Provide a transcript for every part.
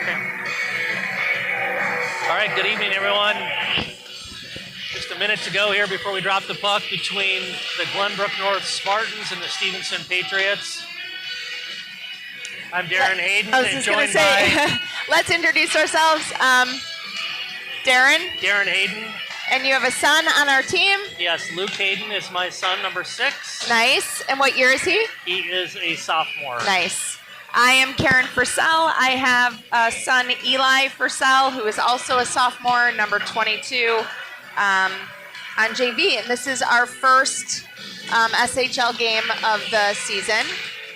All right, good evening, everyone. Just a minute to go here before we drop the puck between the Glenbrook North Spartans and the Stevenson Patriots. I'm Darren Hayden. I was just going to say, let's introduce ourselves. Darren Hayden. And you have a son on our team? Yes, Luke Hayden is my son, number 6. Nice. And what year is he? He is a sophomore. Nice. I am Karen Fursell. I have a son, Eli Fursell, who is also a sophomore, number 22, on JV. And this is our first SHL game of the season.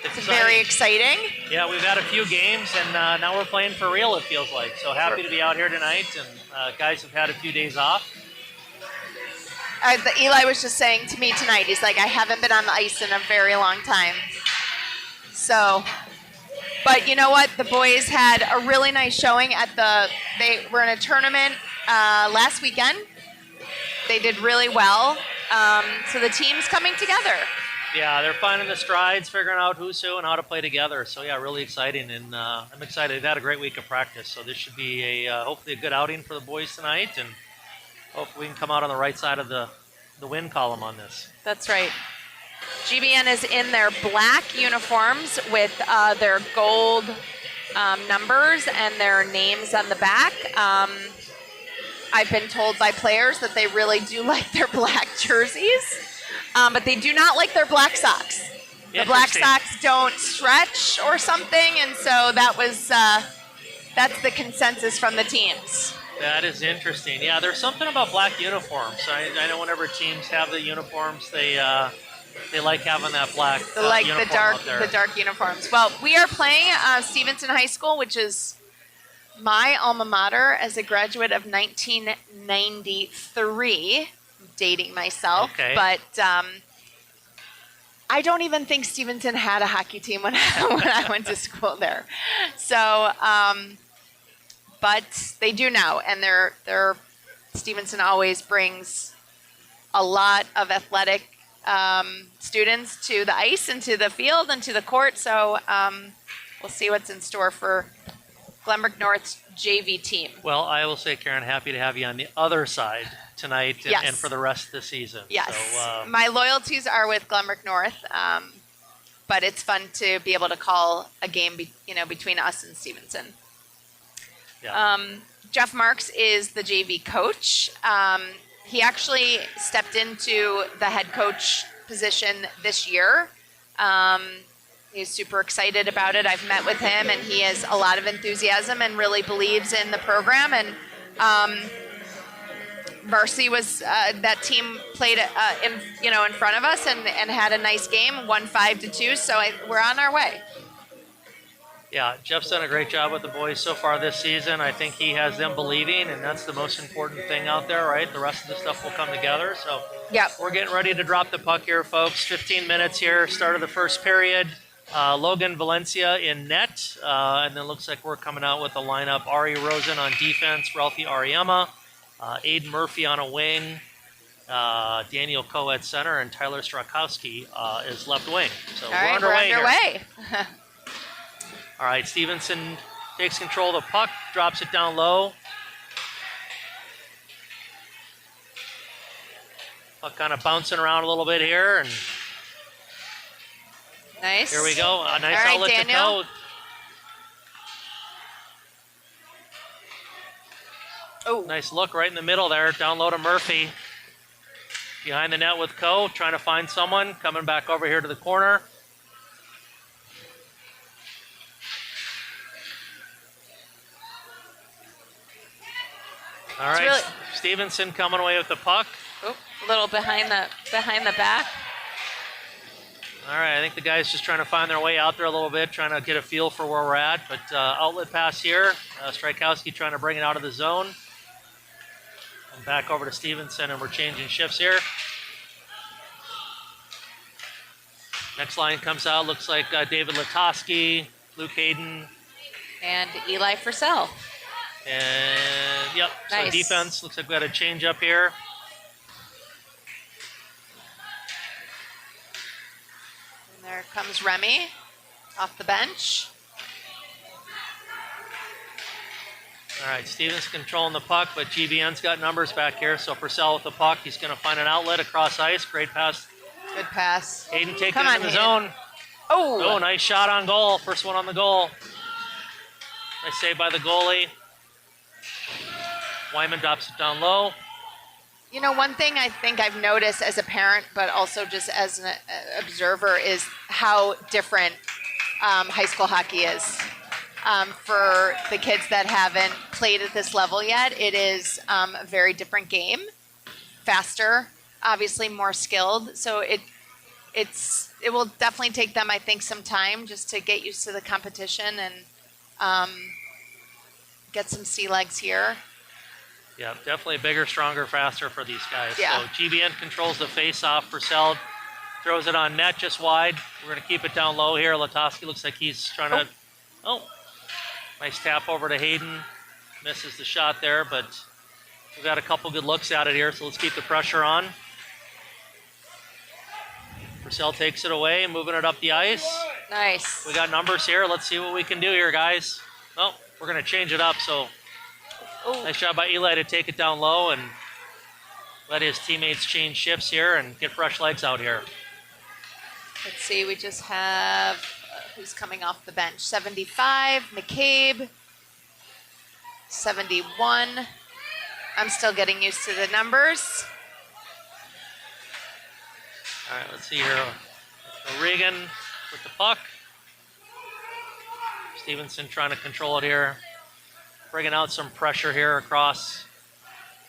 It's very exciting. Yeah, we've had a few games, and now we're playing for real, it feels like. So happy to be out here tonight, and guys have had a few days off. Eli was just saying to me tonight, he's like, I haven't been on the ice in a very long time. So, but you know what? The boys had a really nice showing at they were in a tournament last weekend. They did really well. So the team's coming together. Yeah, they're finding the strides, figuring out who's who and how to play together. So, yeah, really exciting, and I'm excited. They've had a great week of practice, so this should be hopefully a good outing for the boys tonight, and hopefully we can come out on the right side of the win column on this. That's right. GBN is in their black uniforms with their gold numbers and their names on the back. I've been told by players that they really do like their black jerseys. But they do not like their black socks. The black socks don't stretch or something, and so that's the consensus from the teams. That is interesting. Yeah, there's something about black uniforms. I know whenever teams have the uniforms, they like having that black uniform the dark uniforms. Well, we are playing Stevenson High School, which is my alma mater as a graduate of 1993. Dating myself, okay. But I don't even think Stevenson had a hockey team when I went to school there. So, but they do now, and Stevenson always brings a lot of athletic students to the ice and to the field and to the court. So we'll see what's in store for Glenbrook North's JV team. Well, I will say, Karen, happy to have you on the other side tonight and, yes. and for the rest of the season. Yes. So, my loyalties are with Glenbrook North, but it's fun to be able to call a game between us and Stevenson. Yeah. Jeff Marks is the JV coach. He actually stepped into the head coach position this year. He's super excited about it. I've met with him, and he has a lot of enthusiasm and really believes in the program. And varsity was that team played in front of us and had a nice game, won 5-2. So we're on our way. Yeah, Jeff's done a great job with the boys so far this season. I think he has them believing, and that's the most important thing out there, right? The rest of the stuff will come together. So yep. We're getting ready to drop the puck here, folks. 15 minutes here, start of the first period. Logan Valencia in net, and then looks like we're coming out with a lineup. Ari Rosen on defense, Ralphie Ariema, Aiden Murphy on a wing, Daniel Coe at center, and Tyler Strakowski is left wing. So we're underway. All right, Stevenson takes control of the puck, drops it down low. Puck kind of bouncing around a little bit here, and nice. Here we go. A nice right, outlet Daniel. to Coe. Oh, nice look right in the middle there, down low to Murphy. Behind the net with Coe, trying to find someone, coming back over here to the corner. All right, really Stevenson coming away with the puck. Oh, a little behind the back. All right, I think the guys just trying to find their way out there a little bit, trying to get a feel for where we're at. But outlet pass here. Strakowski trying to bring it out of the zone. And back over to Stevenson, and we're changing shifts here. Next line comes out. Looks like David Latosky, Luke Hayden. And Eli Fursell. And, yep, nice. So defense. Looks like we got a change up here. And there comes Remy off the bench. All right, Stevenson controlling the puck, but GBN's got numbers back here. So Purcell with the puck. He's going to find an outlet across ice. Great pass. Good pass. Hayden taking Come it on, in the Hayden. zone. Oh. Oh, nice shot on goal. First one on the goal. Nice save by the goalie. Wyman drops it down low. You know, one thing I think I've noticed as a parent, but also just as an observer, is how different high school hockey is. For the kids that haven't played at this level yet, it is a very different game, faster, obviously more skilled. So it will definitely take them, I think, some time just to get used to the competition and get some sea legs here. Yeah, definitely bigger, stronger, faster for these guys. Yeah. So GBN controls the face-off. Purcell throws it on net just wide. We're going to keep it down low here. Latowski looks like he's trying to... Oh, nice tap over to Hayden. Misses the shot there, but we've got a couple good looks at it here, so let's keep the pressure on. Purcell takes it away, moving it up the ice. Nice. We got numbers here. Let's see what we can do here, guys. Oh, we're going to change it up, so... Ooh. Nice job by Eli to take it down low and let his teammates change shifts here and get fresh legs out here. Let's see, we just have, who's coming off the bench? 75, McCabe. 71. I'm still getting used to the numbers. All right, let's see here. Regan with the puck. Stevenson trying to control it here. Bringing out some pressure here across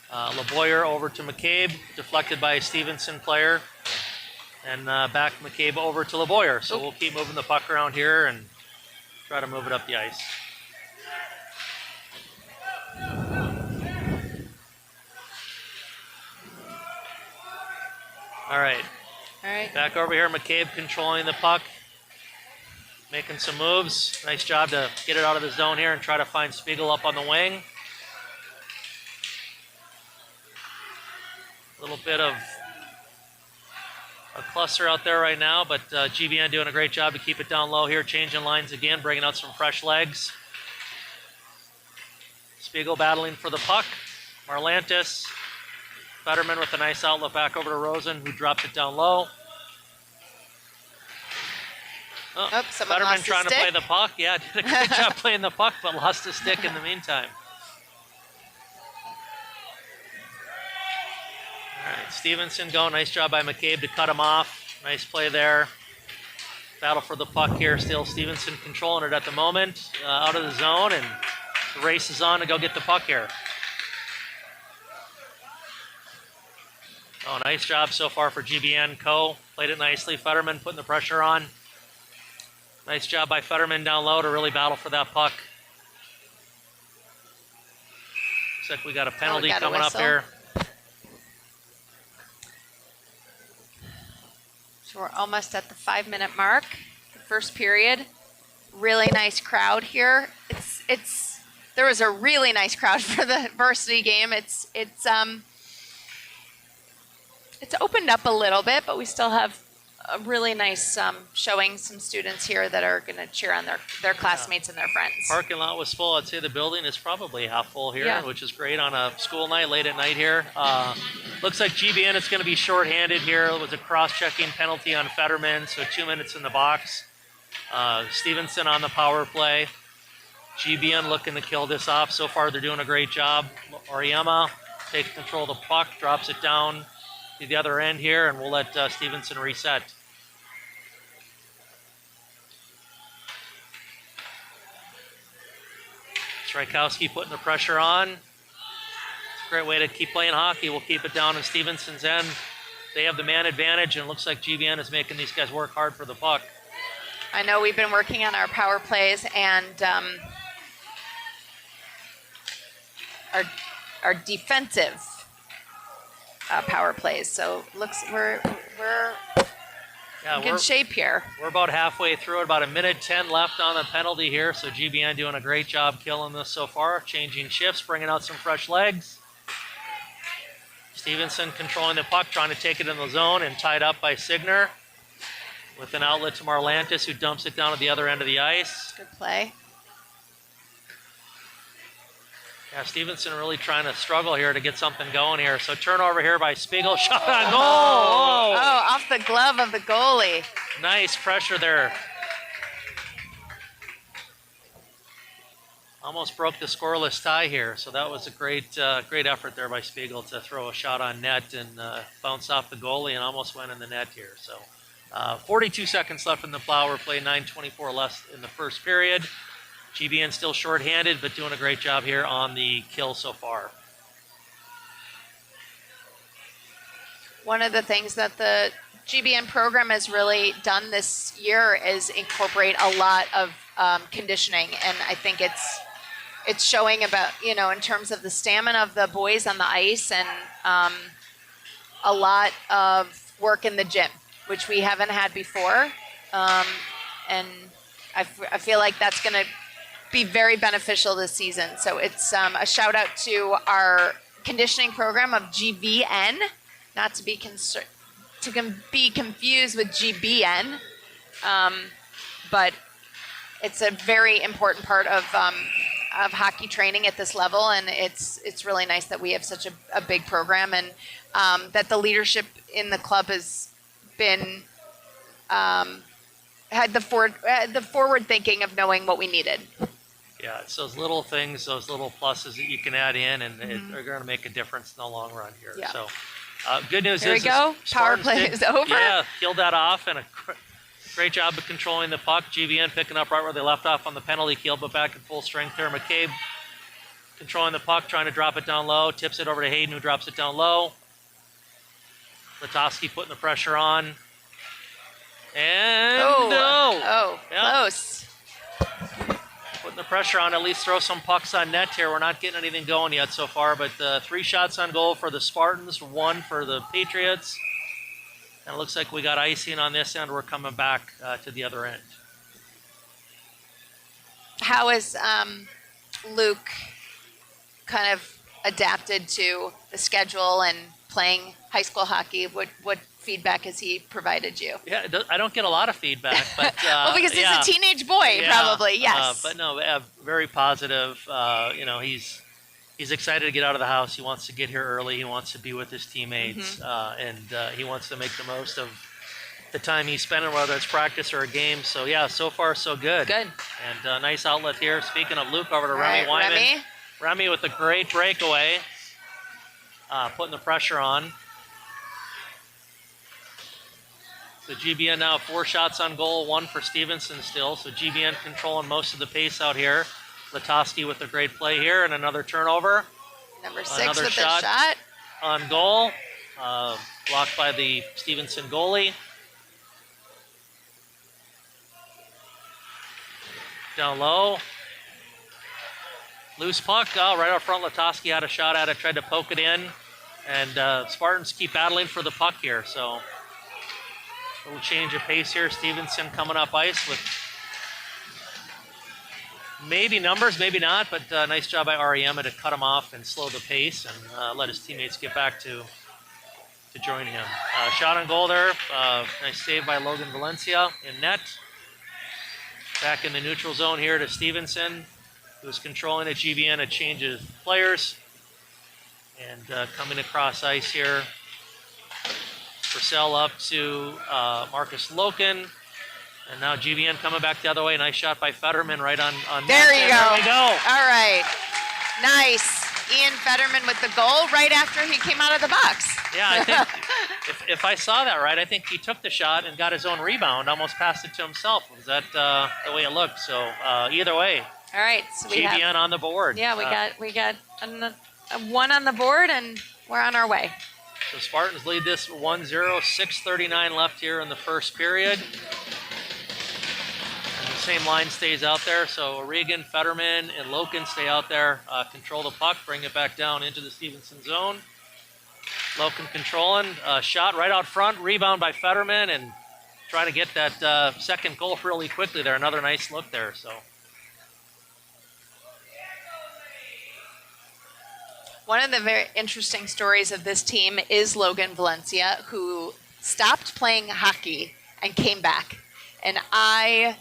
LeBoyer over to McCabe, deflected by a Stevenson player. And back McCabe over to LeBoyer. So we'll keep moving the puck around here and try to move it up the ice. All right. All right. Back over here, McCabe controlling the puck. Making some moves. Nice job to get it out of the zone here and try to find Spiegel up on the wing. A little bit of a cluster out there right now, but GBN doing a great job to keep it down low here, changing lines again, bringing out some fresh legs. Spiegel battling for the puck. Marlantis. Fetterman with a nice outlet back over to Rosen, who drops it down low. Oh, someone Fetterman lost trying his to play stick. the puck. Yeah, did a great job playing the puck, but lost his stick in the meantime. All right, Stevenson going. Nice job by McCabe to cut him off. Nice play there. Battle for the puck here. Still Stevenson controlling it at the moment. Out of the zone, and the race is on to go get the puck here. Oh, nice job so far for GBN. Co. Played it nicely. Fetterman putting the pressure on. Nice job by Fetterman down low to really battle for that puck. Looks like we got a penalty coming up here. So we're almost at the 5-minute mark, the first period. Really nice crowd here. There was a really nice crowd for the varsity game. It's opened up a little bit, but we still have a really nice showing. Some students here that are going to cheer on their classmates and their friends. Parking lot was full. I'd say the building is probably half full here, which is great on a school night, late at night here. Looks like GBN is going to be shorthanded here. It was a cross-checking penalty on Fetterman, so 2 minutes in the box. Stevenson on the power play. GBN looking to kill this off. So far, they're doing a great job. Oriema takes control of the puck, drops it down to the other end here, and we'll let Stevenson reset. Strykowski putting the pressure on. It's a great way to keep playing hockey. We'll keep it down in Stevenson's end. They have the man advantage, and it looks like GBN is making these guys work hard for the puck. I know we've been working on our power plays and our defensive power plays. So looks we're in good shape here. We're about halfway through it, about 1:10 left on the penalty here. So GBN doing a great job killing this so far, changing shifts, bringing out some fresh legs. Stevenson controlling the puck, trying to take it in the zone, and tied up by Signer with an outlet to Marlantis, who dumps it down at the other end of the ice. Good play. Yeah, Stevenson really trying to struggle here to get something going here. So turnover here by Spiegel. Shot on goal. Oh, Oh, off the glove of the goalie. nice pressure there. Almost broke the scoreless tie here. So that was a great effort there by Spiegel to throw a shot on net and bounce off the goalie and almost went in the net here. So 42 seconds left in the Flower play, 9:24 left in the first period. GBN still shorthanded, but doing a great job here on the kill so far. One of the things that the GBN program has really done this year is incorporate a lot of conditioning, and I think it's showing about, you know, in terms of the stamina of the boys on the ice, and a lot of work in the gym, which we haven't had before, and I feel like that's going to be very beneficial this season. So it's a shout out to our conditioning program of GBN, not to be confused with GBN, but it's a very important part of hockey training at this level, and it's really nice that we have such a big program, and that the leadership in the club has been had the forward thinking of knowing what we needed. Yeah, it's those little things, those little pluses that you can add in, and they're going to make a difference in the long run here. Yeah. So, good news There is we go. Power Spartans play is over. Yeah, killed that off, and a great job of controlling the puck. GBN picking up right where they left off on the penalty kill, but back in full strength there. McCabe controlling the puck, trying to drop it down low, tips it over to Hayden, who drops it down low. Latowski putting the pressure on. And Close. Putting the pressure on, at least throw some pucks on net here. We're not getting anything going yet so far, but 3 shots on goal for the Spartans, 1 for the Patriots. And it looks like we got icing on this end. We're coming back to the other end. How has Luke kind of adapted to the schedule and playing high school hockey? What feedback has he provided you? Yeah, I don't get a lot of feedback, but well, because he's a teenage boy, probably. Yes, but no, very positive. You know, he's excited to get out of the house. He wants to get here early. He wants to be with his teammates, and he wants to make the most of the time he's spending, whether it's practice or a game. So yeah, so far so good. Good. And nice outlet here. Speaking of Luke, over to Remy Wyman. Remy with a great breakaway, putting the pressure on. So GBN now 4 shots on goal, 1 for Stevenson still. So GBN controlling most of the pace out here. Latowski with a great play here, and another turnover. Number 6 with the shot. On goal. Blocked by the Stevenson goalie. Down low. Loose puck. Right out front, Latowski had a shot at it, tried to poke it in. And Spartans keep battling for the puck here, so... little change of pace here. Stevenson coming up ice with maybe numbers, maybe not, but nice job by REM to cut him off and slow the pace and let his teammates get back to join him. Shot on goal there. Nice save by Logan Valencia in net. Back in the neutral zone here to Stevenson, who's controlling at GBN. A change of players. And coming across ice here. Purcell up to Marcus Loken. And now GBN coming back the other way. Nice shot by Fetterman right on there you go. There we go. All right. Nice. Ian Fetterman with the goal right after he came out of the box. Yeah, I think if I saw that right, I think he took the shot and got his own rebound, almost passed it to himself. Was that the way it looked? So either way. All right. So we GBN have, on the board. Yeah, we got a 1 on the board, and we're on our way. So Spartans lead this 1-0, 6:39 left here in the first period. And the same line stays out there. So Regan, Fetterman, and Loken stay out there, control the puck, bring it back down into the Stevenson zone. Loken controlling, shot right out front, rebound by Fetterman, and trying to get that second goal really quickly there. Another nice look there. So. One of the very interesting stories of this team is Logan Valencia, who stopped playing hockey and came back. And I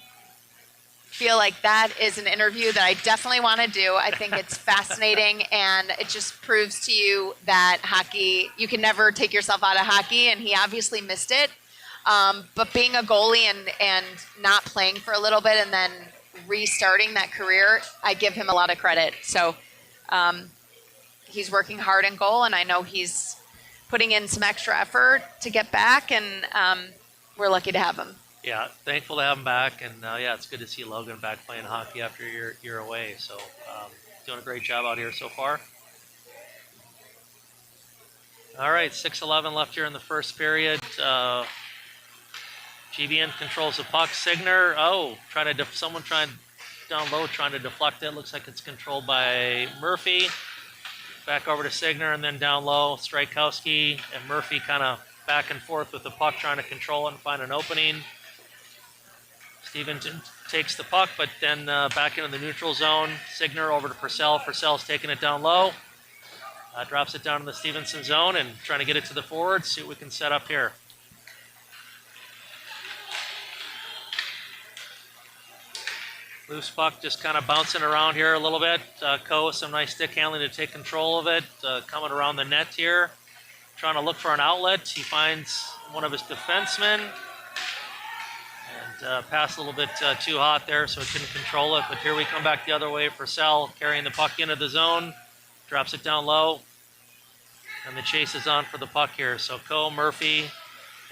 feel like that is an interview that I definitely want to do. I think it's fascinating, and it just proves to you that hockey, you can never take yourself out of hockey, and he obviously missed it. But being a goalie and not playing for a little bit and then restarting that career, I give him a lot of credit. So he's working hard in goal, and I know he's putting in some extra effort to get back, and we're lucky to have him. Yeah, thankful to have him back, and yeah, it's good to see Logan back playing hockey after you're away. So doing a great job out here so far. All right, 6:11 left here in the first period. GBN controls the puck. Signer, someone trying down low, trying to deflect it. Looks like it's controlled by Murphy. Back over to Signer, and then down low, Strykowski and Murphy kind of back and forth with the puck, trying to control it and find an opening. Stevenson takes the puck, but then back into the neutral zone. Signer over to Purcell. Purcell's taking it down low. Drops it down in the Stevenson zone and trying to get it to the forwards. See what we can set up here. Loose puck just kind of bouncing around here a little bit. Coe, some nice stick handling to take control of it. Coming around the net here. Trying to look for an outlet. He finds one of his defensemen. And passed a little bit too hot there, so he couldn't control it. But here we come back the other way. Purcell carrying the puck into the zone. Drops it down low. And the chase is on for the puck here. So Coe, Murphy,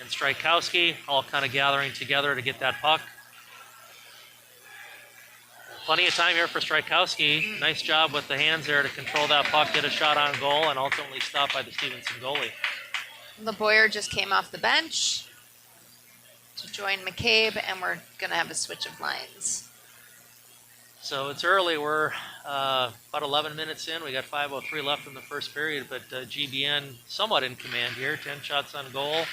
and Strykowski all kind of gathering together to get that puck. Plenty of time here for Strykowski. Nice job with the hands there to control that puck, get a shot on goal, and ultimately stopped by the Stevenson goalie. LeBoyer just came off the bench to join McCabe, and we're going to have a switch of lines. So it's early. We're about 11 minutes in. We got 5:03 left in the first period, but GBN somewhat in command here. 10 shots on goal,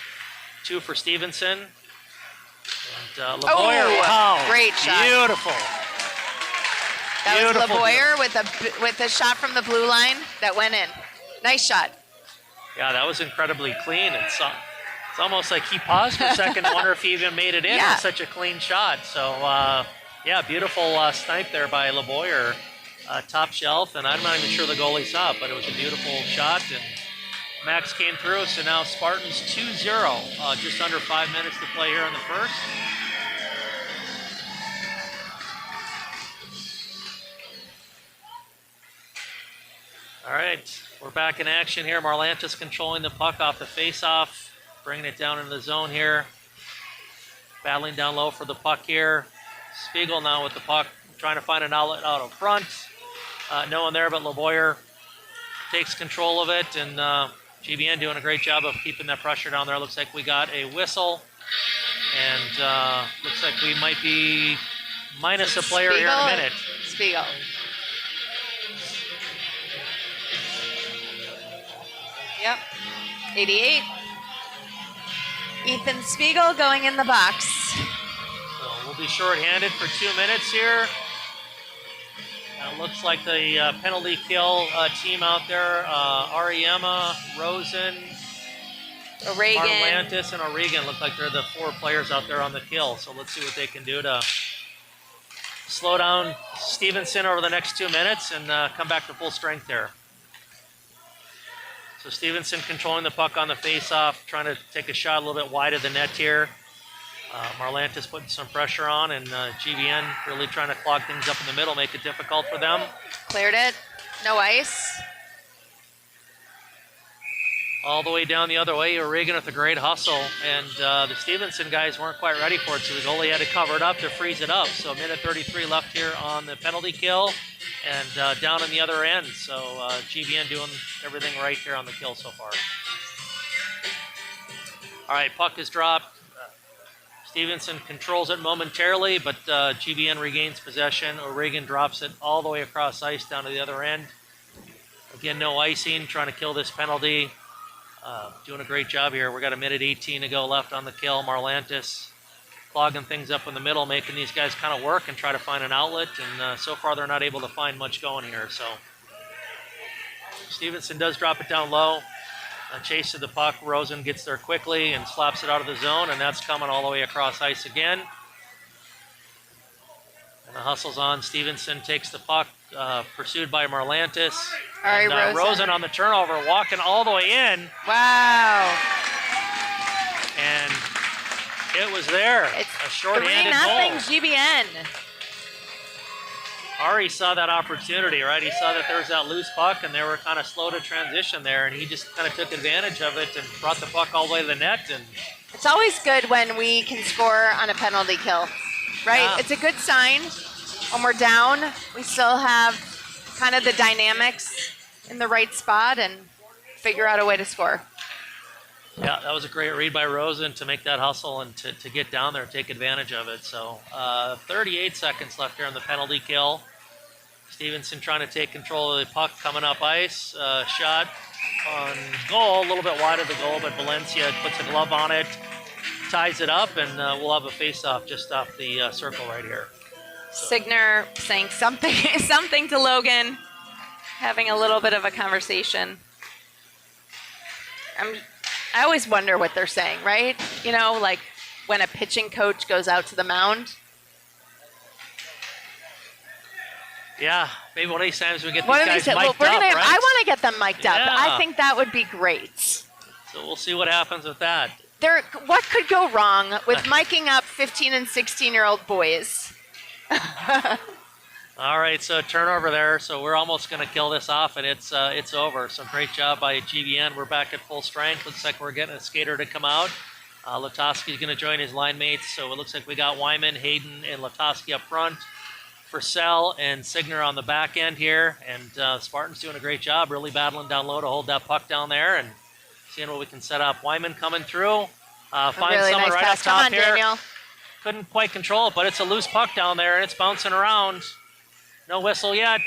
2 for Stevenson. And LeBoyer, wow, great shot. Beautiful. That Beautiful, was LeBoyer with a shot from the blue line that went in. Nice shot. Yeah, that was incredibly clean. It's almost like he paused for a second and wonder if he even made it in. Yeah. It's such a clean shot. So, yeah, beautiful snipe there by LeBoyer. Top shelf, and I'm not even sure the goalie saw it, but it was a beautiful shot. And Max came through, so now Spartans 2-0. Just under 5 minutes to play here in the first. All right, we're back in action here. Marlantis controlling the puck off the face-off, bringing it down into the zone here. Battling down low for the puck here. Spiegel now with the puck, trying to find an outlet out of front. No one there but LeBoyer takes control of it, and GBN doing a great job of keeping that pressure down there. Looks like we got a whistle, and looks like we might be minus a player here in a minute. Spiegel. Yep, 88. Ethan Spiegel going in the box. So we'll be shorthanded for 2 minutes here. Looks like the penalty kill team out there, Ariema, Rosen, O'Regan. Marlantis, and O'Regan look like they're the 4 players out there on the kill. So let's see what they can do to slow down Stevenson over the next 2 minutes and come back to full strength there. So Stevenson controlling the puck on the face-off, trying to take a shot a little bit wide of the net here. Marlantis putting some pressure on, and GBN really trying to clog things up in the middle, make it difficult for them. Cleared it. No ice. All the way down the other way, O'Regan with a great hustle, and the Stevenson guys weren't quite ready for it, so the goalie had to cover it up to freeze it up. So 1:33 left here on the penalty kill, and down on the other end. So GBN doing everything right here on the kill so far. All right, puck is dropped. Stevenson controls it momentarily, but GBN regains possession. O'Regan drops it all the way across ice down to the other end. Again, no icing, trying to kill this penalty. Doing a great job here. We got 1:18 to go left on the kill. Marlantis clogging things up in the middle, making these guys kind of work and try to find an outlet. And so far, they're not able to find much going here. So Stevenson does drop it down low. Chase to the puck. Rosen gets there quickly and slaps it out of the zone, and that's coming all the way across ice again. And the hustle's on. Stevenson takes the puck, pursued by Marlantis. Ari And Rosen on the turnover, walking all the way in. Wow. And it was there. It's a short-handed goal. 3-0 GBN. Ari saw that opportunity, right? He saw that there was that loose puck, and they were kind of slow to transition there, and he just kind of took advantage of it and brought the puck all the way to the net. And it's always good when we can score on a penalty kill, right? Yeah. It's a good sign. When we're down, we still have kind of the dynamics in the right spot and figure out a way to score. yeah, that was a great read by Rosen to make that hustle and to get down there and take advantage of it. So 38 seconds left here on the penalty kill. Stevenson trying to take control of the puck coming up ice. Shot on goal, a little bit wide of the goal, but Valencia puts a glove on it, ties it up, and we'll have a face-off just off the circle right here. Signer saying something to Logan, having a little bit of a conversation. I always wonder what they're saying, right? You know, like when a pitching coach goes out to the mound. Yeah, maybe one of these times we get these guys mic'd up, I right? want to get them mic'd up. Yeah. I think that would be great. So we'll see what happens with that. What could go wrong with miking up 15 and 16-year-old boys? All right, so turnover there. So we're almost going to kill this off, and it's over. So great job by GBN. We're back at full strength. Looks like we're getting a skater to come out. Latoski's going to join his line mates. So it looks like we got Wyman, Hayden, and Latoski up front. Purcell and Signer on the back end here. And Spartan's doing a great job, really battling down low to hold that puck down there and seeing what we can set up. Wyman coming through. Finds really someone nice right pass. up top Come on, here. Daniel. Couldn't quite control it, but it's a loose puck down there, and it's bouncing around. No whistle yet.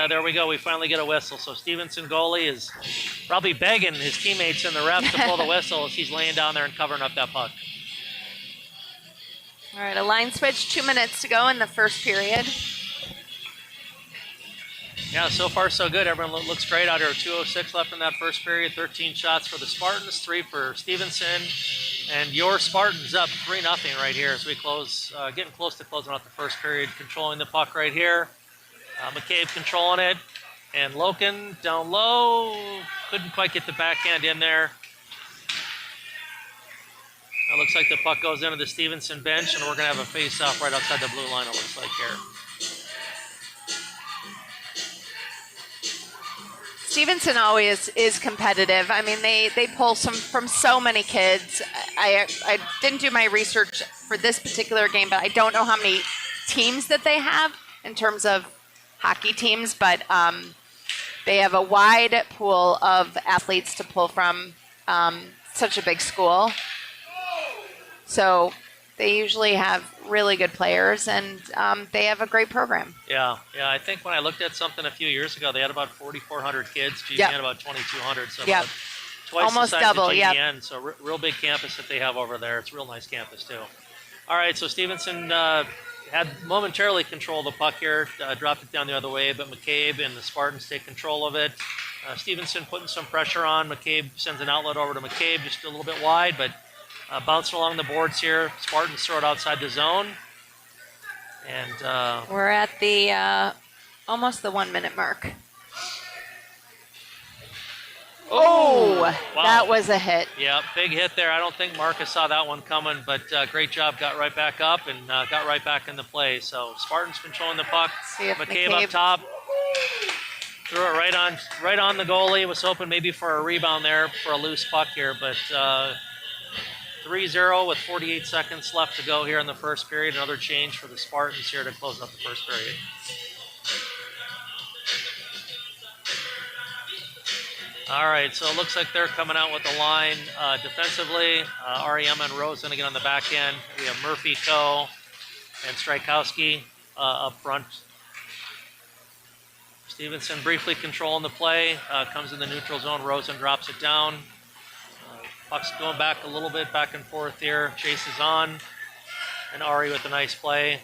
There we go. We finally get a whistle. So Stevenson goalie is probably begging his teammates and the refs to pull the whistle as he's laying down there and covering up that puck. All right, a line switch, 2 minutes to go in the first period. Yeah, so far so good. Everyone looks great out here. 2:06 left in that first period. 13 shots for the Spartans, 3 for Stevenson. And your Spartans up 3-0 right here as we close, getting close to closing out the first period. Controlling the puck right here. McCabe controlling it. And Loken down low. Couldn't quite get the backhand in there. It looks like the puck goes into the Stevenson bench, and we're going to have a face-off right outside the blue line, it looks like here. Stevenson always is competitive. I mean, they pull from so many kids. I didn't do my research for this particular game, but I don't know how many teams that they have in terms of hockey teams, but they have a wide pool of athletes to pull from, such a big school. So they usually have really good players, and they have a great program. Yeah. I think when I looked at something a few years ago, they had about 4,400 kids. GBN Yep. about 2,200. So Yep. about twice Almost the size double, of yep. GBN. So real big campus that they have over there. It's a real nice campus too. All right, so Stevenson had momentarily control of the puck here, dropped it down the other way, but McCabe and the Spartans take control of it. Stevenson putting some pressure on. McCabe sends an outlet over to McCabe, just a little bit wide, but bouncing along the boards here. Spartans throw it outside the zone. And We're at the almost the 1 minute mark. Oh, wow. That was a hit. Yeah, big hit there. I don't think Marcus saw that one coming, but great job. Got right back up and got right back into play. So Spartans controlling the puck. See if McCabe up top. Threw it right on the goalie. Was hoping maybe for a rebound there for a loose puck here, but 3-0 with 48 seconds left to go here in the first period. Another change for the Spartans here to close up the first period. All right, so it looks like they're coming out with the line defensively. REM and Rosen again on the back end. We have Murphy, Coe, and Strykowski up front. Stevenson briefly controlling the play. Comes in the neutral zone. Rosen drops it down. Puck's going back a little bit, back and forth here. Chase is on. And Ari with a nice play.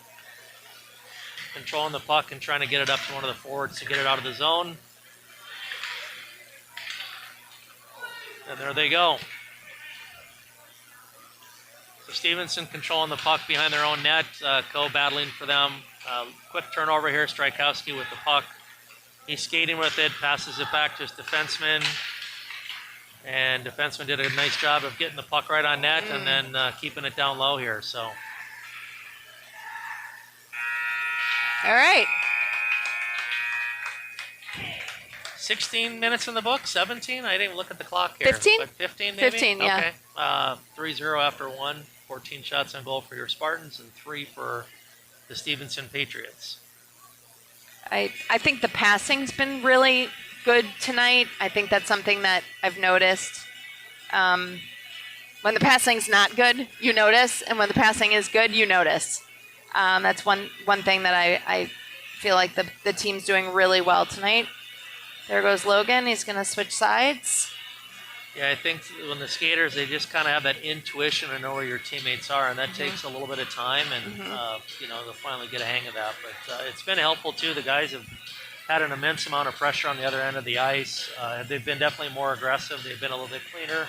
Controlling the puck and trying to get it up to one of the forwards to get it out of the zone. And there they go. So Stevenson controlling the puck behind their own net. Coe battling for them. Quick turnover here, Strykowski with the puck. He's skating with it, passes it back to his defenseman. And defenseman did a nice job of getting the puck right on net and then keeping it down low here. So, All right. 16 minutes in the book, 17? I didn't even look at the clock here. 15? But 15 maybe? 15, yeah. Okay. 3-0 after one. 14 shots on goal for your Spartans and 3 for the Stevenson Patriots. I think the passing's been really good tonight. I think that's something that I've noticed. When the passing's not good, you notice, and when the passing is good, you notice. That's one thing that I feel like the team's doing really well tonight. There goes Logan. He's going to switch sides. Yeah, I think when the skaters, they just kind of have that intuition to know where your teammates are, and that takes a little bit of time, and they'll finally get a hang of that. But it's been helpful too. The guys have had an immense amount of pressure on the other end of the ice. They've been definitely more aggressive. They've been a little bit cleaner,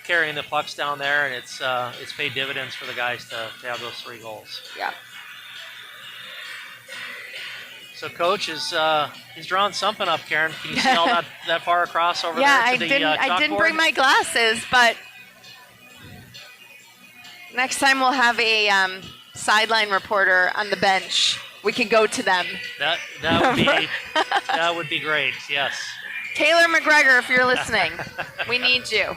carrying the pucks down there, and it's paid dividends for the guys to have those 3 goals. Yeah. So Coach is he's drawing something up, Karen. Can you see all that far across over there to the I didn't chalkboard? bring my glasses, but next time we'll have a sideline reporter on the bench. We can go to them. That would be great. Yes. Taylor McGregor, if you're listening, we need you.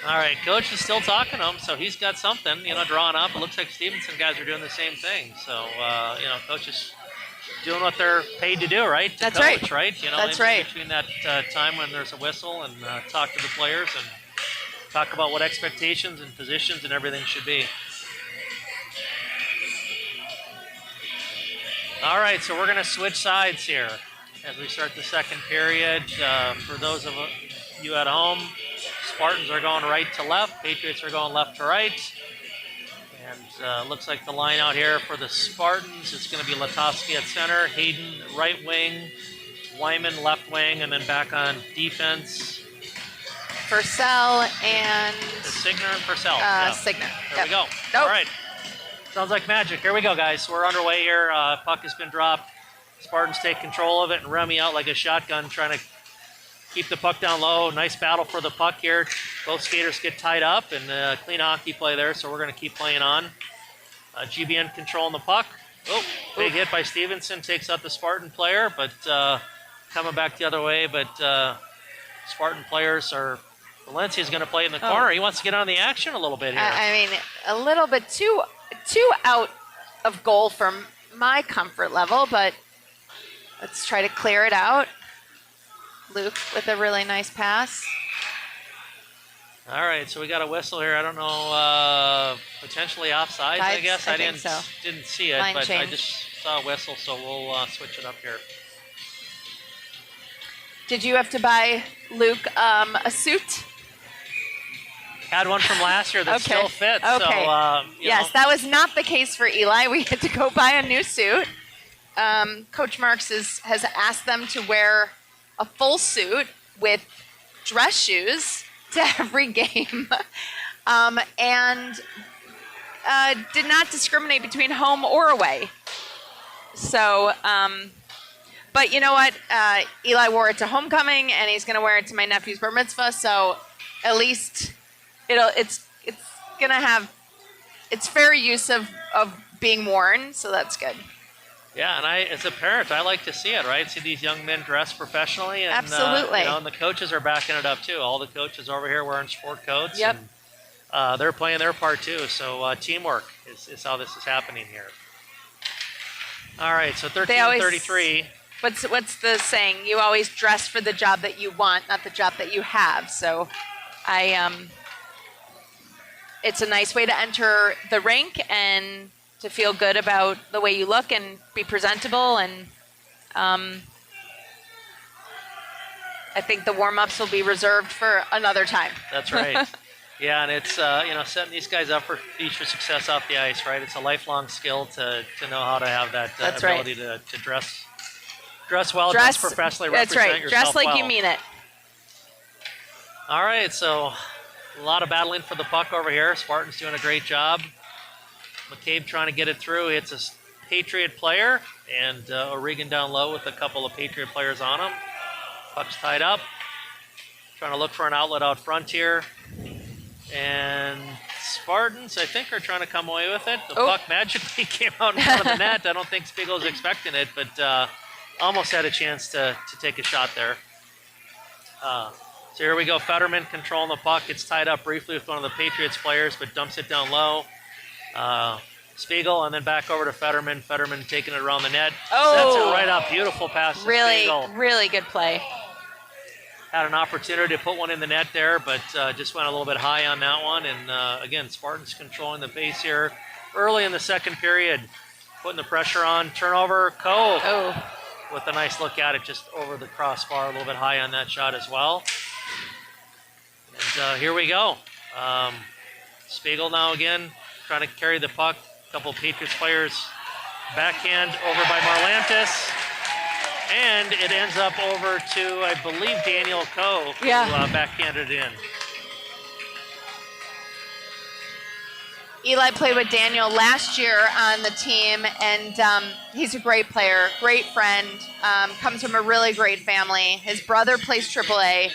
All right, Coach is still talking to him, so he's got something, drawn up. It looks like Stevenson guys are doing the same thing. So, Coach is doing what they're paid to do, right? That's coach, right. That's right. Between that time when there's a whistle and talk to the players and talk about what expectations and positions and everything should be. All right, so we're going to switch sides here as we start the second period. For those of you at home, Spartans are going right to left. Patriots are going left to right. And looks like the line out here for the Spartans is going to be Latowski at center, Hayden right wing, Wyman left wing, and then back on defense. Purcell and... Signer and Purcell. Signer. There we go. Nope. All right. Sounds like magic. Here we go, guys. We're underway here. Puck has been dropped. Spartans take control of it, and Remy out like a shotgun trying to keep the puck down low. Nice battle for the puck here. Both skaters get tied up, and clean hockey play there, so we're going to keep playing on. GBN controlling the puck. Oh, big hit by Stevenson. Takes out the Spartan player, but coming back the other way. But Spartan players are... Valencia's going to play in the corner. He wants to get on the action a little bit here. I mean, a little bit too out of goal for my comfort level, but let's try to clear it out. Luke with a really nice pass. All right, so we got a whistle here. I don't know, potentially offsides, I guess. I didn't see it, but I just saw a whistle, so we'll switch it up here. Did you have to buy Luke a suit? Had one from last year that still fits. Okay. So, yes, that was not the case for Eli. We had to go buy a new suit. Coach Marks has asked them to wear a full suit with dress shoes to every game, and did not discriminate between home or away. So, but you know what? Eli wore it to homecoming, and he's going to wear it to my nephew's bar mitzvah. So, at least it's going to have its fair use of being worn. So that's good. Yeah, and as a parent, I like to see it, right? See these young men dress professionally. And, absolutely. And the coaches are backing it up, too. All the coaches over here wearing sport coats. Yep. And, they're playing their part, too. So teamwork is how this is happening here. All right, so 13-33. What's the saying? You always dress for the job that you want, not the job that you have. So it's a nice way to enter the rink and to feel good about the way you look and be presentable. And I think the warm-ups will be reserved for another time. That's right. Yeah, and it's setting these guys up for future success off the ice, right? It's a lifelong skill to know how to have that ability to dress well, dress professionally, that's represent right. yourself Dress like well. you mean it. All right, so a lot of battling for the puck over here. Spartans doing a great job. McCabe trying to get it through. It's a Patriot player, and O'Regan down low with a couple of Patriot players on him. Puck's tied up. Trying to look for an outlet out front here. And Spartans, I think, are trying to come away with it. The puck magically came out in front of the net. I don't think Spiegel was expecting it, but almost had a chance to take a shot there. So here we go. Fetterman controlling the puck. It's tied up briefly with one of the Patriots players, but dumps it down low. Spiegel, and then back over to Fetterman. Fetterman taking it around the net. Sets it right up. Beautiful pass to Spiegel. Really good play. Had an opportunity to put one in the net there, but just went a little bit high on that one. And again, Spartans controlling the pace here early in the second period, putting the pressure on. Turnover, Coe with a nice look at it, just over the crossbar, a little bit high on that shot as well. And here we go. Spiegel now again trying to carry the puck. A couple of Patriots players backhand over by Marlantis. And it ends up over to, I believe, Daniel Coe, who backhanded in. Eli played with Daniel last year on the team, and he's a great player, great friend, comes from a really great family. His brother plays AAA,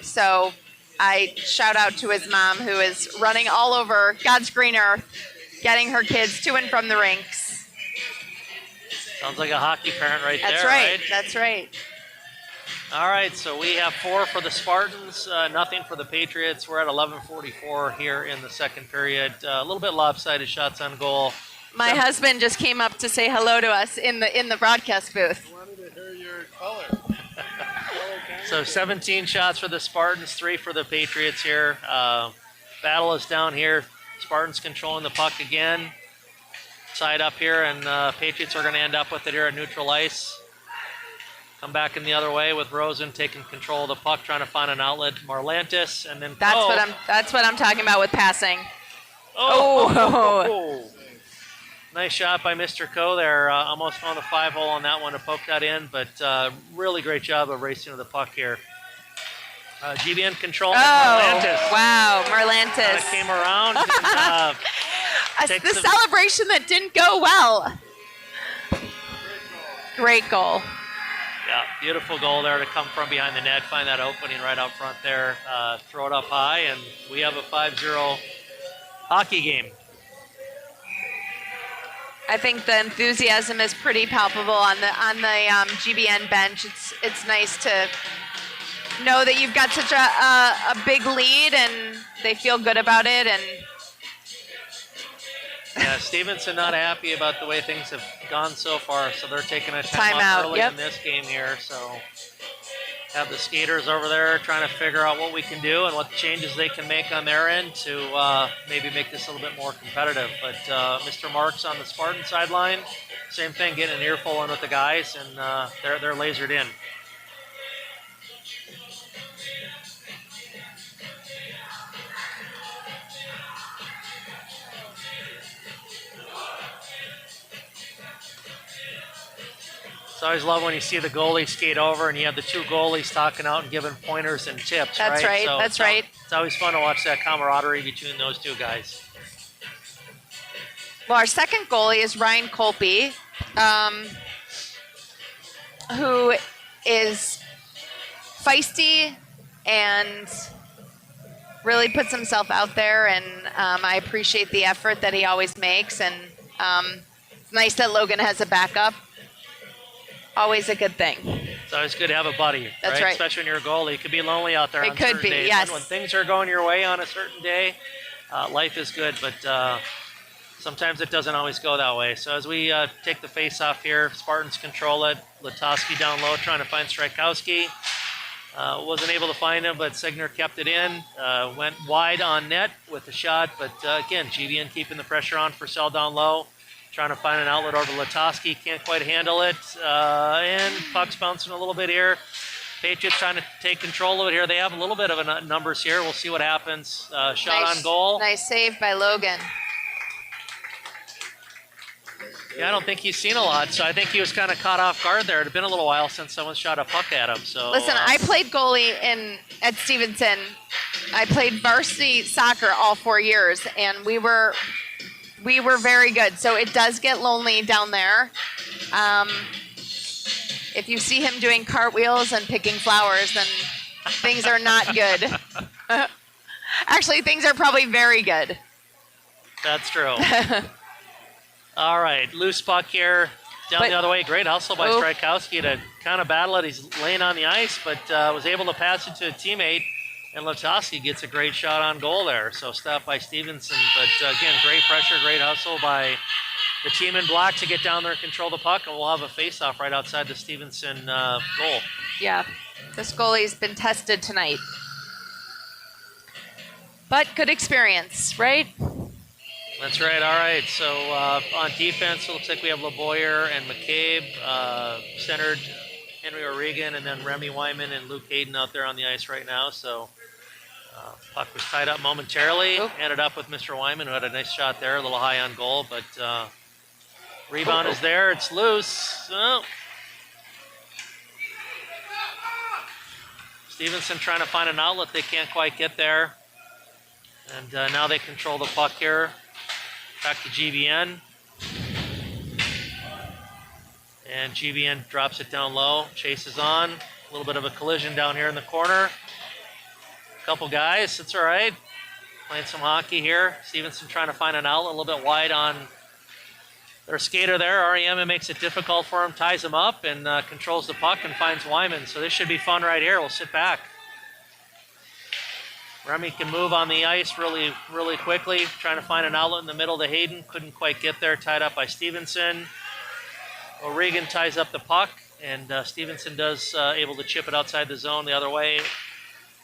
so I shout out to his mom, who is running all over God's green earth, getting her kids to and from the rinks. Sounds like a hockey parent right there, That's right? That's right. All right, so we have 4 for the Spartans, nothing for the Patriots. We're at 11:44 here in the second period. A little bit lopsided shots on goal. My husband just came up to say hello to us in the broadcast booth. I wanted to hear your color. So 17 shots for the Spartans, 3 for the Patriots here. Battle is down here. Spartans controlling the puck again. Side up here, and Patriots are going to end up with it here at neutral ice. Come back in the other way with Rosen taking control of the puck, trying to find an outlet. Marlantis, and then That's what I'm talking about with passing. Nice shot by Mr. Coe there. Almost found the 5-hole on that one to poke that in, but really great job of racing to the puck here. GBN controlling Marlantis. Wow, Marlantis. Came around. And, the celebration that didn't go well. Great goal. Yeah, beautiful goal there to come from behind the net, find that opening right out front there, throw it up high, and we have a 5-0 hockey game. I think the enthusiasm is pretty palpable on the GBN bench. It's nice to know that you've got such a big lead, and they feel good about it. And yeah, Stevenson not happy about the way things have gone so far, so they're taking a timeout early in this game here. So have the skaters over there trying to figure out what we can do and what changes they can make on their end to maybe make this a little bit more competitive. But Mr. Marks on the Spartan sideline, same thing, getting an earful in with the guys, and they're lasered in. So I always love when you see the goalie skate over and you have the 2 goalies talking out and giving pointers and tips. That's right. So that's right. It's always fun to watch that camaraderie between those 2 guys. Well, our second goalie is Ryan Colby, who is feisty and really puts himself out there, and I appreciate the effort that he always makes. And it's nice that Logan has a backup. Always a good thing. It's always good to have a buddy, That's right. Especially when you're a goalie. It could be lonely out there on certain days. Yes. When things are going your way on a certain day, life is good, but sometimes it doesn't always go that way. So as we take the face-off here, Spartans control it. Latowski down low trying to find Strykowski. Wasn't able to find him, but Signer kept it in. Went wide on net with the shot, but again, GBN keeping the pressure on for Purcell down low. Trying to find an outlet over to Latowski, can't quite handle it. And puck's bouncing a little bit here. Patriots trying to take control of it here. They have a little bit of a numbers here. We'll see what happens. Shot on goal. Nice save by Logan. Yeah, I don't think he's seen a lot, so I think he was kind of caught off guard there. It had been a little while since someone shot a puck at him. So listen, I played goalie at Stevenson. I played varsity soccer all 4 years, and we We were very good. So it does get lonely down there. If you see him doing cartwheels and picking flowers, then things are not good. Actually, things are probably very good. That's true. All right, loose puck here. Down the other way. Great hustle by Strykowski to kind of battle it. He's laying on the ice, but was able to pass it to a teammate. And Latowski gets a great shot on goal there. So stop by Stevenson. But again, great pressure, great hustle by the team in black to get down there and control the puck. And we'll have a face-off right outside the Stevenson goal. Yeah, this goalie's been tested tonight. But good experience, right? That's right. All right. So on defense, it looks like we have LeBoyer and McCabe, centered Henry O'Regan, and then Remy Wyman and Luke Hayden out there on the ice right now. So puck was tied up momentarily. Ended up with Mr. Wyman, who had a nice shot there, a little high on goal, but rebound is there. It's loose. Oh. Stevenson trying to find an outlet. They can't quite get there. And now they control the puck here. Back to GBN. And GBN drops it down low. Chases on. A little bit of a collision down here in the corner. Couple guys. It's all right. Playing some hockey here. Stevenson trying to find an outlet a little bit wide on their skater there. REM, it makes it difficult for him. Ties him up and controls the puck and finds Wyman. So this should be fun right here. We'll sit back. Remy can move on the ice really, really quickly, trying to find an outlet in the middle to Hayden. Couldn't quite get there, tied up by Stevenson. O'Regan ties up the puck, and Stevenson does able to chip it outside the zone the other way.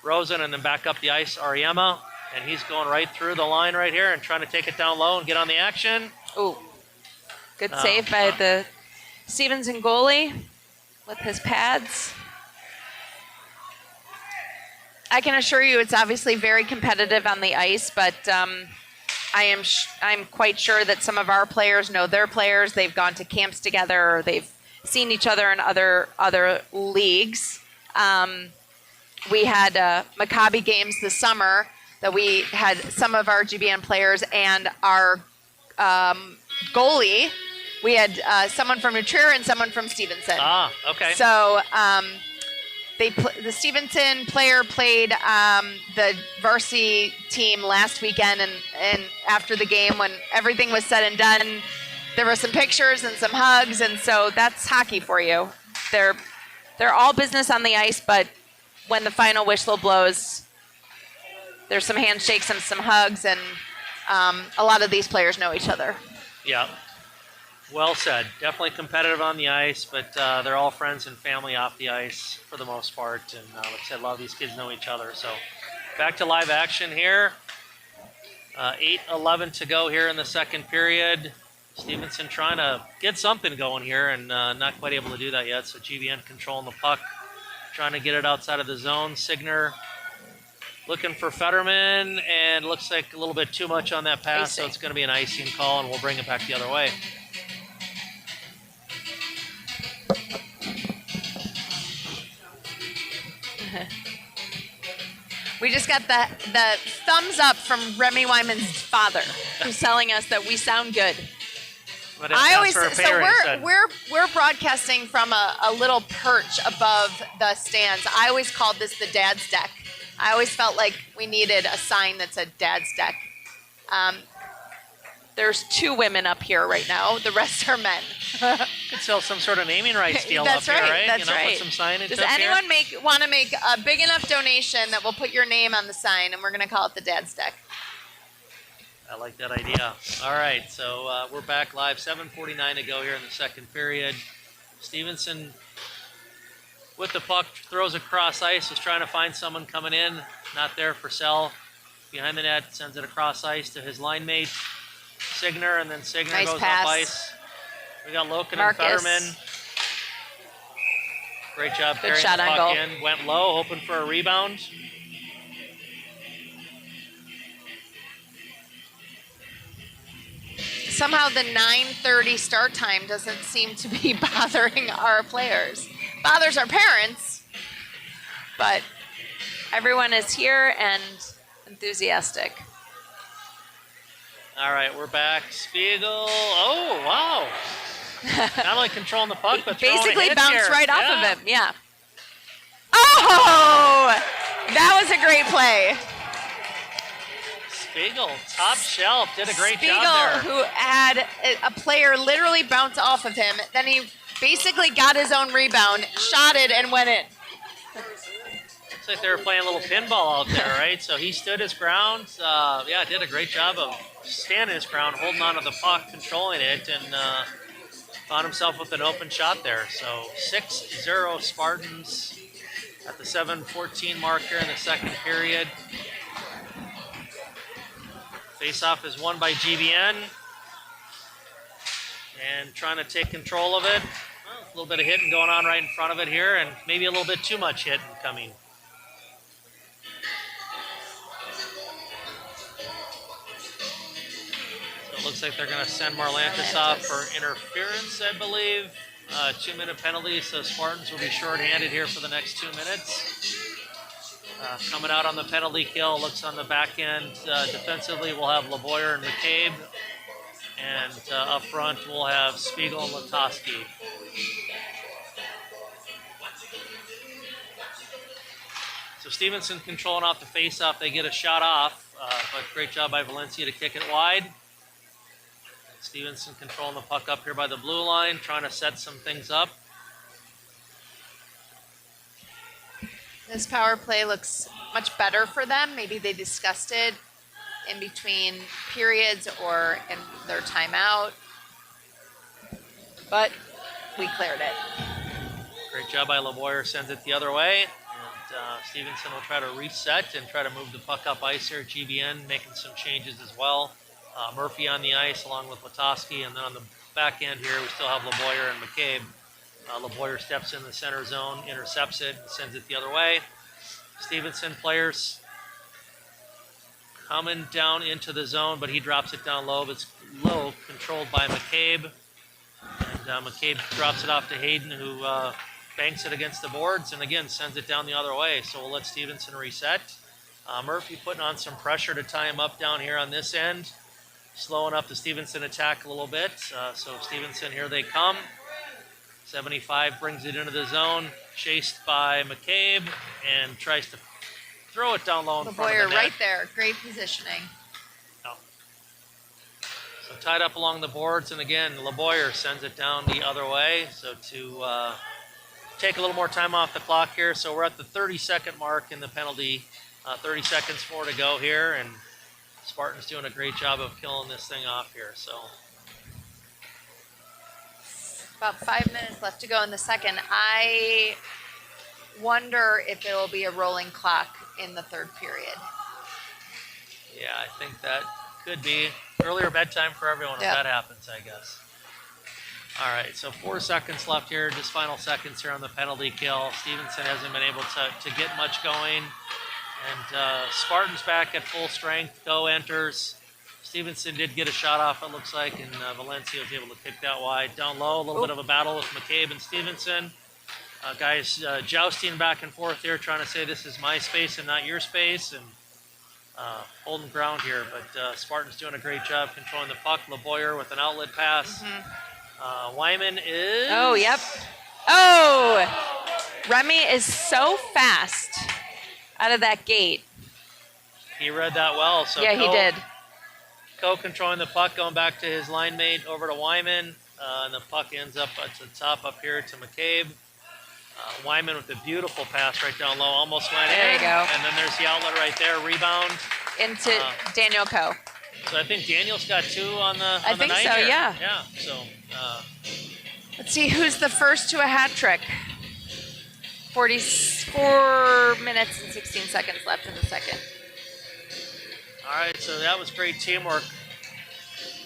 Rosen, and then back up the ice, Ariema, and he's going right through the line right here and trying to take it down low and get on the action. Ooh, good save by the Stevenson goalie with his pads. I can assure you it's obviously very competitive on the ice, but I'm quite sure that some of our players know their players. They've gone to camps together, or they've seen each other in other leagues. We had Maccabi games this summer that we had some of our GBN players and our goalie. We had someone from New Trier and someone from Stevenson. Ah, okay. So the Stevenson player played the varsity team last weekend, and after the game, when everything was said and done, there were some pictures and some hugs, and so that's hockey for you. They're all business on the ice, but when the final whistle blows, there's some handshakes and some hugs, and a lot of these players know each other. Yeah. Well said. Definitely competitive on the ice, but they're all friends and family off the ice for the most part. And like I said, a lot of these kids know each other. So back to live action here. 8:11 to go here in the second period. Stevenson trying to get something going here and not quite able to do that yet. So GBN controlling the puck, trying to get it outside of the zone. Signer looking for Fetterman, and looks like a little bit too much on that pass, so it's going to be an icing call, and we'll bring it back the other way. We just got the thumbs up from Remy Wyman's father, who's telling us that we sound good. We're broadcasting from a little perch above the stands. I always called this the dad's deck. I always felt like we needed a sign that said dad's deck. There's 2 women up here right now. The rest are men. Could sell some sort of naming rights deal That's up right, here, right? That's right. Put some signage Does up anyone here? want to make a big enough donation that we'll put your name on the sign, and we're going to call it the dad's deck? I like that idea. All right, so we're back live. 7:49 to go here in the second period. Stevenson with the puck throws across ice, is trying to find someone coming in. Not there for Sell. Behind the net, sends it across ice to his line mate, Signer, and then Signer Nice goes pass. up ice. We got Loken Marcus. and Fetterman. Great job Good carrying shot the on puck goal. in. Went low, hoping for a rebound. Somehow the 9:30 start time doesn't seem to be bothering our players. Bothers our parents, but everyone is here and enthusiastic. All right, we're back. Spiegel. Oh, wow. Not only controlling the puck, but basically hits bounced here. right off of him. Yeah. Oh, that was a great play. Spiegel, top shelf, did a great Spiegel, job there. who had a player literally bounce off of him. Then he basically got his own rebound, shot it, and went in. Looks like they were playing a little pinball out there, right? So he stood his ground. Yeah, did a great job of standing his ground, holding on to the puck, controlling it, and found himself with an open shot there. So 6-0 Spartans at the 7:14 mark here in the second period. Face-off is won by GBN. And trying to take control of it. Well, a little bit of hitting going on right in front of it here, and maybe a little bit too much hitting coming. So it looks like they're going to send Marlantis off for interference, I believe. 2-minute penalty, so Spartans will be shorthanded here for the next 2 minutes. Coming out on the penalty kill, looks on the back end. Defensively, we'll have LeBoyer and McCabe. And up front, we'll have Spiegel and Latosky. So Stevenson controlling off the face-off. They get a shot off, but great job by Valencia to kick it wide. Stevenson controlling the puck up here by the blue line, trying to set some things up. This power play looks much better for them. Maybe they discussed it in between periods or in their timeout. But we cleared it. Great job by LeBoyer, sends it the other way. And Stevenson will try to reset and try to move the puck up ice here. GBN making some changes as well. Murphy on the ice along with Latosky, and then on the back end here we still have LeBoyer and McCabe. LeBoyer steps in the center zone, intercepts it, and sends it the other way. Stevenson players coming down into the zone, but he drops it down low. It's low, controlled by McCabe. And McCabe drops it off to Hayden, who banks it against the boards and, again, sends it down the other way. So we'll let Stevenson reset. Murphy putting on some pressure to tie him up down here on this end. Slowing up the Stevenson attack a little bit. So Stevenson, here they come. 75 brings it into the zone, chased by McCabe, and tries to throw it down low in front of the net. right there. Great positioning. Oh. So tied up along the boards, and again, LeBoyer sends it down the other way. So to take a little more time off the clock here. So we're at the 30-second mark in the penalty. 30 seconds more to go here, and Spartan's doing a great job of killing this thing off here. So about 5 minutes left to go in the second. I wonder if it will be a rolling clock in the third period. yeah, I think that could be earlier bedtime for everyone if that happens, I guess. All right, so 4 seconds left here, just final seconds here on the penalty kill. Stevenson hasn't been able to get much going. And Spartan's back at full strength. Go enters. Stevenson did get a shot off, it looks like, and Valencia was able to kick that wide. Down low, a little bit of a battle with McCabe and Stevenson. Guys jousting back and forth here, trying to say this is my space and not your space, and holding ground here. But Spartan's doing a great job controlling the puck. LeBoyer with an outlet pass. Wyman is... Oh, yep. Oh! Remy is so fast out of that gate. He read that well. So yeah, he did. Co-controlling the puck, going back to his line mate over to Wyman. And the puck ends up at the top up here to McCabe. Wyman with a beautiful pass right down low. Almost went in. There you go. And then there's the outlet right there. Rebound. Into Daniel Coe. So I think Daniel's got 2 on the I think night so, here. yeah. Yeah, so... Let's see who's the first to a hat trick. 44 minutes and 16 seconds left in the second. all right, so that was great teamwork.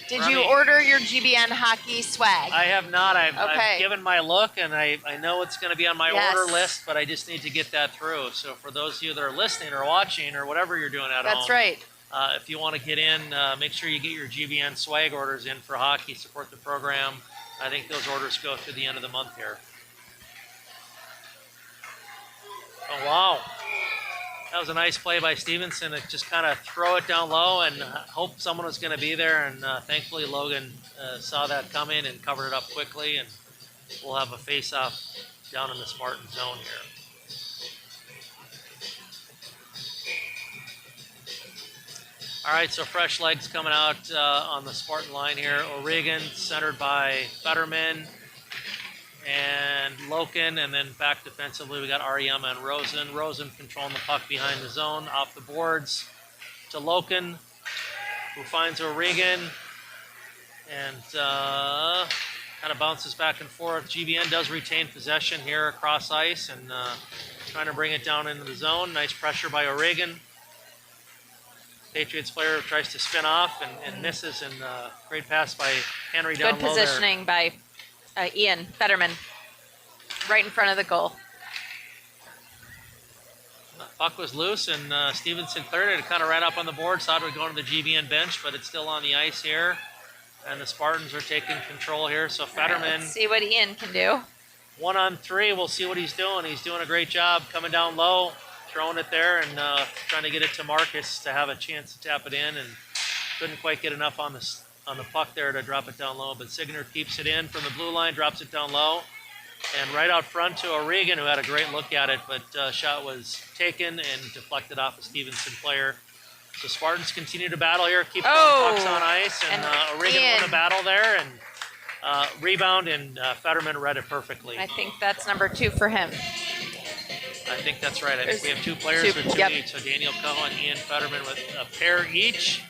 Did Remy, you order your GBN hockey swag? I have not. I've Okay. given my look, and I know it's going to be on my Yes. order list, but I just need to get that through. So for those of you that are listening or watching or whatever you're doing at home. That's right. If you want to get in, make sure you get your GBN swag orders in for hockey, support the program. I think those orders go through the end of the month here. Oh, wow. That was a nice play by Stevenson to just kind of throw it down low and hope someone was going to be there. And thankfully, Logan saw that coming and covered it up quickly. And we'll have a face-off down in the Spartan zone here. All right, so fresh legs coming out on the Spartan line here. O'Regan centered by Fetterman and Loken, and then back defensively we got REM and Rosen. Rosen controlling the puck behind the zone, off the boards to Loken, who finds O'Regan and kind of bounces back and forth. GBN does retain possession here across ice and trying to bring it down into the zone. Nice pressure by O'Regan. Patriots player tries to spin off and misses, and great pass by Henry down low. Good positioning by Ian Fetterman, right in front of the goal. Puck was loose, and Stevenson cleared it. It kind of ran up on the board, thought it would go to the GBN bench, but it's still on the ice here. And the Spartans are taking control here. So Fetterman. Right, let's see what Ian can do. 1-on-3. We'll see what he's doing. He's doing a great job coming down low, throwing it there, and trying to get it to Marcus to have a chance to tap it in, and couldn't quite get enough on the puck there to drop it down low. But Signer keeps it in from the blue line, drops it down low, and right out front to O'Regan, who had a great look at it, but shot was taken and deflected off a Stevenson player. The Spartans continue to battle here, keep pucks on ice, and O'Regan won the battle there, and rebound, and Fetterman read it perfectly. I think that's number 2 for him. I think that's right. I think we have 2 players with 2 each. So Daniel Coe and Ian Fetterman with a pair each.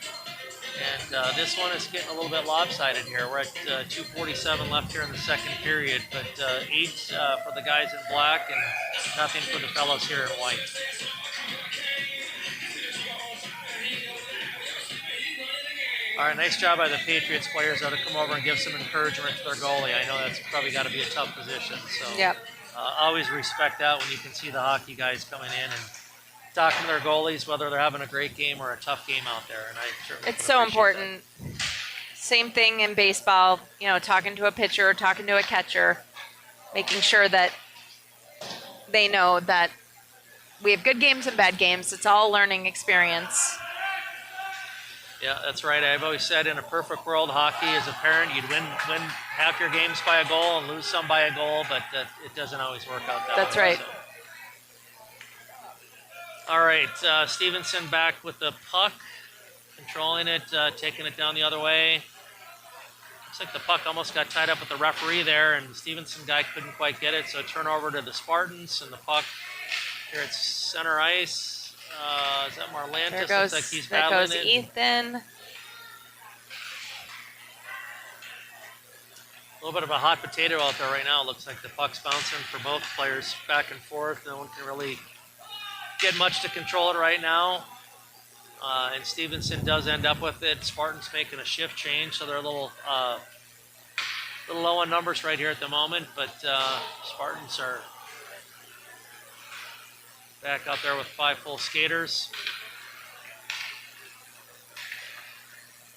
And this one is getting a little bit lopsided here. We're at 2:47 left here in the second period, but 8 for the guys in black and nothing for the fellows here in white. All right, nice job by the Patriots players though to come over and give some encouragement to their goalie. I know that's probably got to be a tough position. So always respect that when you can see the hockey guys coming in and talking to their goalies, whether they're having a great game or a tough game out there. And I certainly it's so important. That. Same thing in baseball, you know, talking to a pitcher, talking to a catcher, making sure that they know that we have good games and bad games. It's all a learning experience. Yeah, that's right. I've always said in a perfect world, hockey, as a parent, you'd win half your games by a goal and lose some by a goal, but it doesn't always work out that way. That's right. So. All right, Stevenson back with the puck, controlling it, taking it down the other way. Looks like the puck almost got tied up with the referee there, and the Stevenson guy couldn't quite get it, so turnover to the Spartans, and the puck here at center ice. Is that Marlantis? There goes, looks like he's there battling goes it. Ethan. A little bit of a hot potato out there right now. Looks like the puck's bouncing for both players back and forth. No one can really get much to control it right now. And Stevenson does end up with it. Spartans making a shift change, so they're a little low on numbers right here at the moment, but Spartans are back out there with 5 full skaters.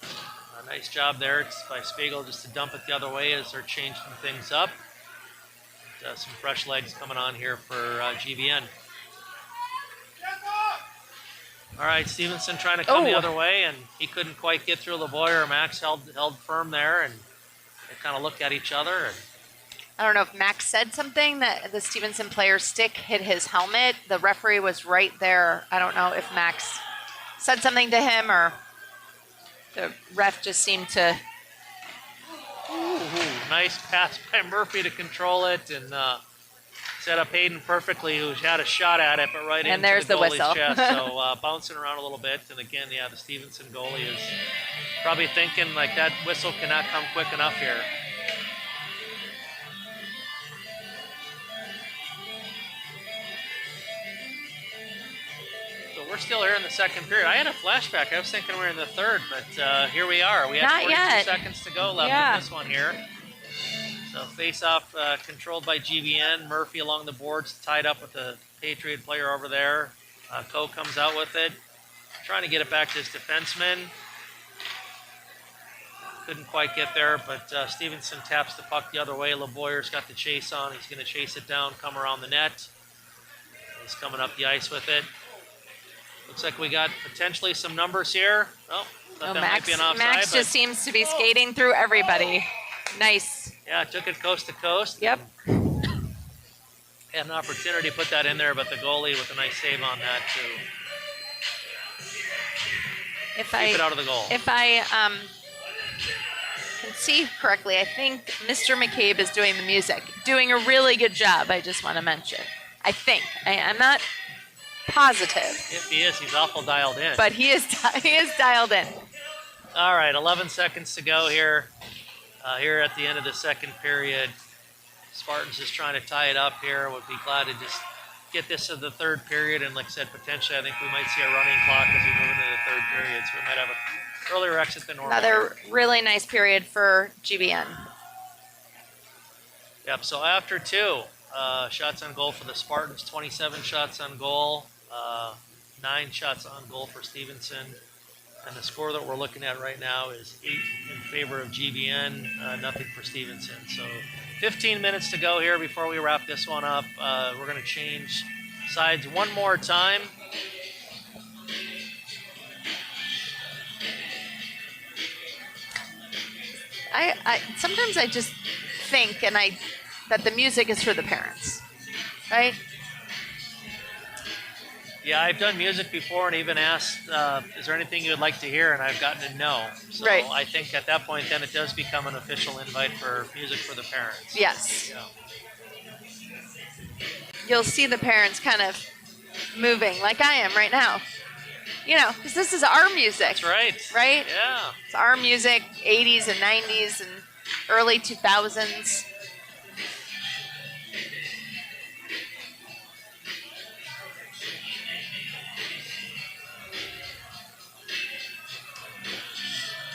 A nice job there by Spiegel just to dump it the other way as they're changing things up. Some fresh legs coming on here for GBN. All right, Stevenson trying to come the other way, and he couldn't quite get through Lavoie, or Max held firm there, and they kind of looked at each other. And I don't know if Max said something, that the Stevenson player's stick hit his helmet. The referee was right there. I don't know if Max said something to him or the ref just seemed to. Nice pass by Murphy to control it and set up Hayden perfectly, who had a shot at it, but right into there's the goalie's whistle. chest. So bouncing around a little bit. And again, yeah, the Stevenson goalie is probably thinking like that whistle cannot come quick enough here. We're still here in the second period. I had a flashback. I was thinking we were in the third, but here we are. We have 42 seconds to go left in this one here. So face-off controlled by GBN. Murphy along the boards, tied up with the Patriot player over there. Coe comes out with it, trying to get it back to his defenseman. Couldn't quite get there, but Stevenson taps the puck the other way. Lavoie's got the chase on. He's going to chase it down, come around the net. He's coming up the ice with it. Looks like we got potentially some numbers here. Oh, thought that might be an offside. Max but just seems to be skating through everybody. Nice. yeah, took it coast to coast. Yep. Had an opportunity to put that in there, but the goalie with a nice save on that to keep it out of the goal. If I can see correctly, I think Mr. McCabe is doing the music, doing a really good job. I just want to mention. I think I'm not positive. If he is, he's awful dialed in. But he is dialed in. All right, 11 seconds to go here. Here at the end of the second period, Spartans just trying to tie it up here. Would be glad to just get this to the third period, and like I said, potentially I think we might see a running clock as we move into the third period, so we might have an earlier exit than normal. Another really nice period for GBN. Yep, so after 2 shots on goal for the Spartans, 27 shots on goal, 9 shots on goal for Stevenson, and the score that we're looking at right now is 8 in favor of GBN, nothing for Stevenson. So 15 minutes to go here before we wrap this one up. We're going to change sides one more time. I sometimes I just think that the music is for the parents, right? Yeah, I've done music before and even asked, is there anything you'd like to hear? And I've gotten a no. So right. I think at that point, then it does become an official invite for music for the parents. Yes. Yeah. You'll see the parents kind of moving like I am right now. You know, because this is our music. That's right. Right? Yeah. It's our music, 80s and 90s and early 2000s.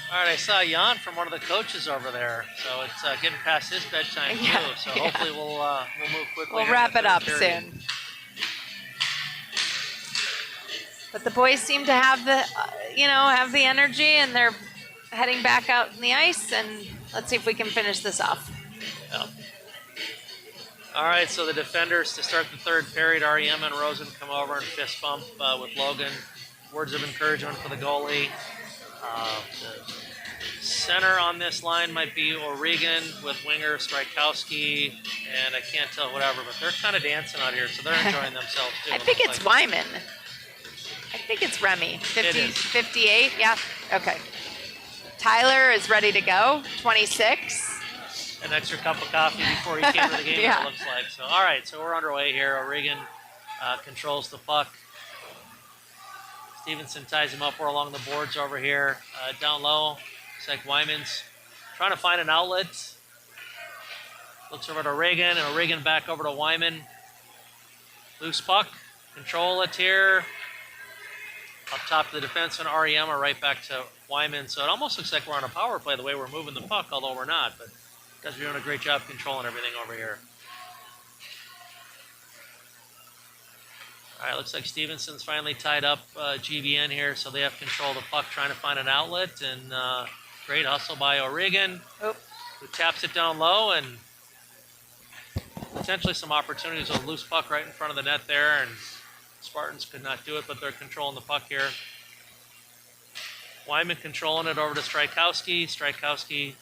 All right, I saw Jan from one of the coaches over there, so it's getting past his bedtime too. So hopefully we'll move quickly. We'll wrap it up soon. But the boys seem to have the, have the energy, and they're heading back out in the ice. And let's see if we can finish this off. Yep. All right, so the defenders to start the third period, REM and Rosen come over and fist bump with Logan. Words of encouragement for the goalie. The center on this line might be O'Regan with winger Strykowski, and I can't tell whatever, but they're kind of dancing out here, so they're enjoying themselves too. I think it's Wyman. I think it's Remy. 58, yeah. Okay. Tyler is ready to go, 26. An extra cup of coffee before he came to the game, yeah. It looks like. So, all right, so we're underway here. O'Regan controls the puck. Stevenson ties him up. We're along the boards over here. Down low, looks like Wyman's trying to find an outlet. Looks over to O'Regan, and O'Regan back over to Wyman. Loose puck. Control it here. Up top to the defenseman, REM, or right back to Wyman. So it almost looks like we're on a power play the way we're moving the puck, although we're not. But guys are doing a great job controlling everything over here. All right, looks like Stevenson's finally tied up GBN here, so they have control of the puck, trying to find an outlet, and great hustle by O'Regan, who taps it down low, and potentially some opportunities with a loose puck right in front of the net there, and Spartans could not do it, but they're controlling the puck here. Wyman controlling it over to Strykowski. Strykowski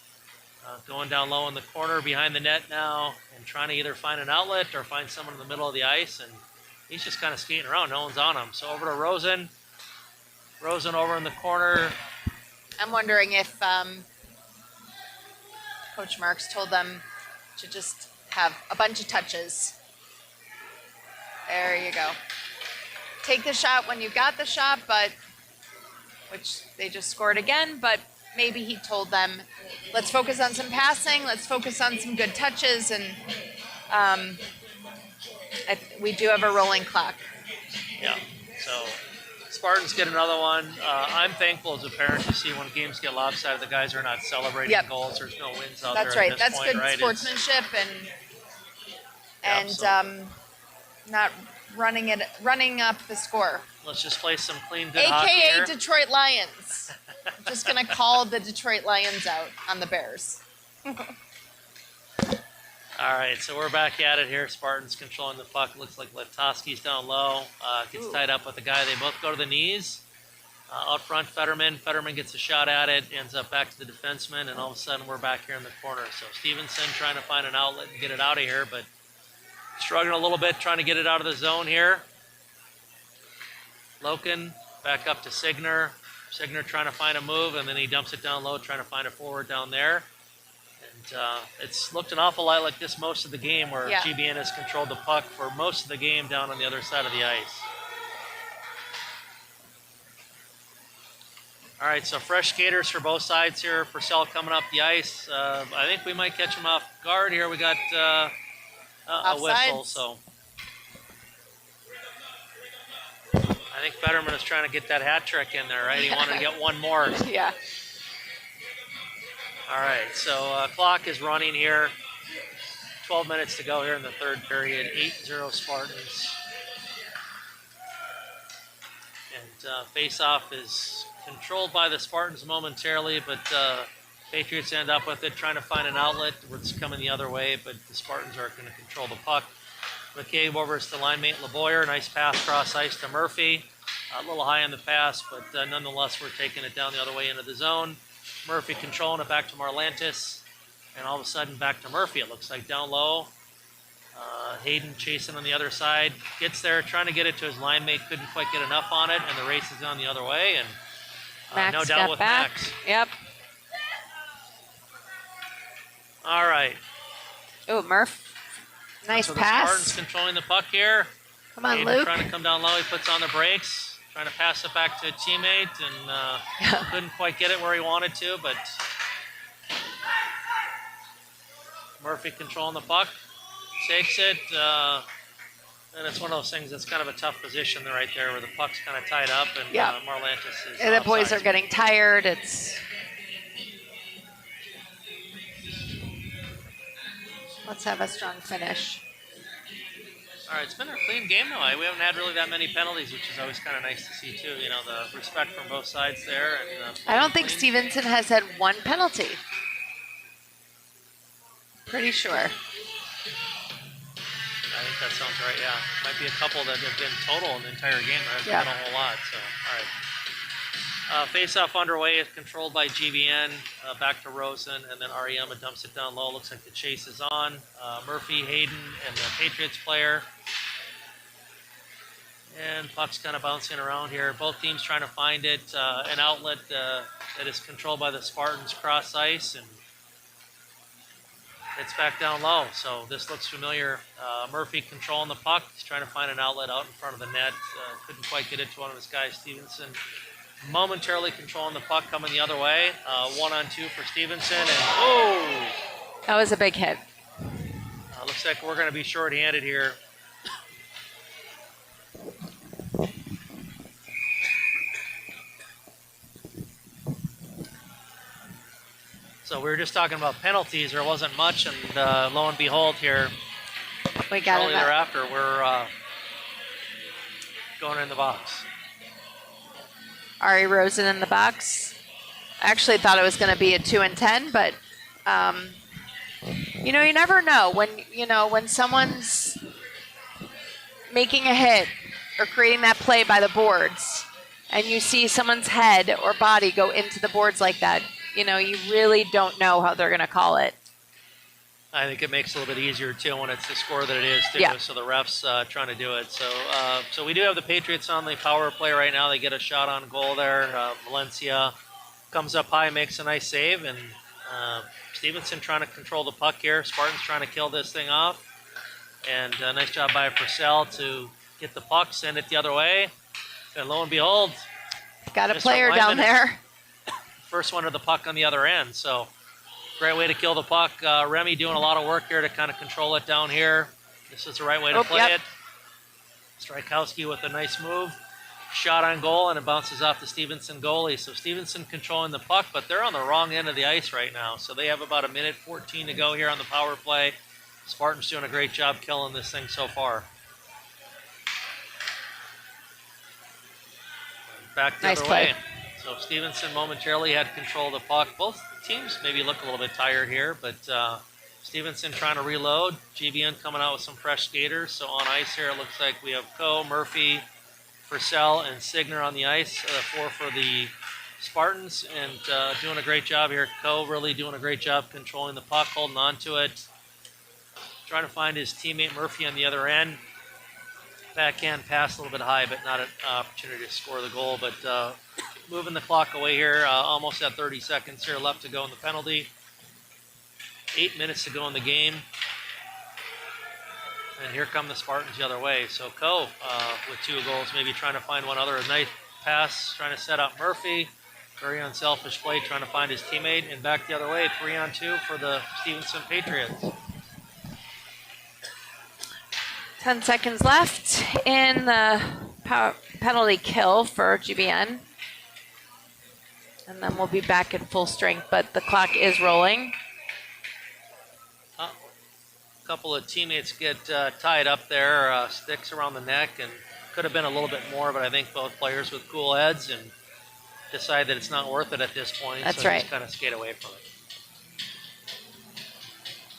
going down low in the corner behind the net now, and trying to either find an outlet or find someone in the middle of the ice, and he's just kind of skating around. No one's on him. So over to Rosen. Rosen over in the corner. I'm wondering if Coach Marks told them to just have a bunch of touches. There you go. Take the shot when you got the shot, but which they just scored again, but maybe he told them, let's focus on some passing, let's focus on some good touches, and we do have a rolling clock. Yeah, so Spartans get another one. I'm thankful as a parent to see when games get lopsided, the guys are not celebrating goals. There's no wins out That's there right. at this That's point, good right? sportsmanship and not running up the score. Let's just play some clean, good hockey AKA here. Detroit Lions. I'm just going to call the Detroit Lions out on the Bears. All right, so we're back at it here. Spartans controlling the puck. Looks like Letoski's down low. Gets tied up with the guy. They both go to the knees. Out front, Fetterman. Fetterman gets a shot at it. Ends up back to the defenseman, and all of a sudden we're back here in the corner. So Stevenson trying to find an outlet and get it out of here, but struggling a little bit trying to get it out of the zone here. Loken back up to Signer. Signer trying to find a move, and then he dumps it down low, trying to find a forward down there. And it's looked an awful lot like this most of the game, where GBN has controlled the puck for most of the game down on the other side of the ice. All right, so fresh skaters for both sides here. Purcell coming up the ice. I think we might catch him off guard here. We got a whistle, so I think Fetterman is trying to get that hat trick in there, right? He wanted to get one more. Yeah. All right, so clock is running here. 12 minutes to go here in the third period. 8-0 Spartans. And face-off is controlled by the Spartans momentarily, but Patriots end up with it, trying to find an outlet. It's coming the other way, but the Spartans are going to control the puck. McCabe over to line mate LeBoyer. Nice pass cross ice to Murphy. A little high on the pass, but nonetheless, we're taking it down the other way into the zone. Murphy controlling it back to Marlantis, and all of a sudden back to Murphy. It looks like down low. Hayden chasing on the other side. Gets there, trying to get it to his line mate. Couldn't quite get enough on it, and the race is on the other way. And Max no doubt with back. Max. Yep. All right. Oh, Murph. Nice so pass. The Spartans controlling the puck here. Come on, Hayden Luke. trying to come down low. He puts on the brakes. Trying to pass it back to a teammate, and couldn't quite get it where he wanted to, but Murphy controlling the puck. Takes it, and it's one of those things that's kind of a tough position right there where the puck's kind of tied up, and Marlantis is and the boys offside. are getting tired. Let's have a strong finish. All right, it's been a clean game though. We haven't had really that many penalties, which is always kind of nice to see too. You know, the respect from both sides there. And, I don't think clean. Stevenson has had one penalty. Pretty sure. I think that sounds right, yeah. Might be a couple that have been total in the entire game. There hasn't been a whole lot, so, all right. Face-off underway is controlled by GBN. Back to Rosen, and then REM dumps it down low. Looks like the chase is on. Murphy, Hayden, and the Patriots player. And puck's kind of bouncing around here. Both teams trying to find it. An outlet that is controlled by the Spartans cross ice, and it's back down low, so this looks familiar. Murphy controlling the puck. He's trying to find an outlet out in front of the net. Couldn't quite get it to one of his guys, Stevenson. Momentarily controlling the puck, coming the other way. 1-on-2 for Stevenson, and That was a big hit. looks like we're going to be short-handed here. So we were just talking about penalties. There wasn't much, and lo and behold here, We got shortly it. thereafter, we're going in the box. Ari Rosen in the box. I actually thought it was going to be a 2-10, but you know, you never know when someone's making a hit or creating that play by the boards, and you see someone's head or body go into the boards like that. You know, you really don't know how they're going to call it. I think it makes it a little bit easier, too, when it's the score that it is, too. Yeah. So the ref's trying to do it. So we do have the Patriots on the power play right now. They get a shot on goal there. Valencia comes up high, makes a nice save. And Stevenson trying to control the puck here. Spartans trying to kill this thing off. And a nice job by Purcell to get the puck, send it the other way. And lo and behold, Got a Mr. player down Lyman is- there. first one to the puck on the other end. So great way to kill the puck. Remy doing a lot of work here to kind of control it down here. This is the right way to play it. Strykowski with a nice move. Shot on goal, and it bounces off the Stevenson goalie. So Stevenson controlling the puck, but they're on the wrong end of the ice right now. So they have about 1:14 to go here on the power play. Spartans doing a great job killing this thing so far. Back the Nice other play. way. So Stevenson momentarily had control of the puck. Both teams maybe look a little bit tired here, but Stevenson trying to reload. GBN coming out with some fresh skaters. So on ice here, it looks like we have Coe, Murphy, Purcell, and Signer on the ice. 4 for the Spartans, and doing a great job here. Coe really doing a great job controlling the puck, holding on to it. Trying to find his teammate Murphy on the other end. Backhand pass a little bit high, but not an opportunity to score the goal. But moving the clock away here, almost at 30 seconds here left to go in the penalty. 8 minutes to go in the game. And here come the Spartans the other way. So Coe with 2 goals, maybe trying to find one other. A nice pass, trying to set up Murphy. Very unselfish play, trying to find his teammate. And back the other way, 3-on-2 for the Stevenson Patriots. 10 seconds left in the penalty kill for GBN. And then we'll be back at full strength, but the clock is rolling. A couple of teammates get tied up there, sticks around the neck, and could have been a little bit more, but I think both players with cool heads and decide that it's not worth it at this point. That's so right. Just kind of skate away from it.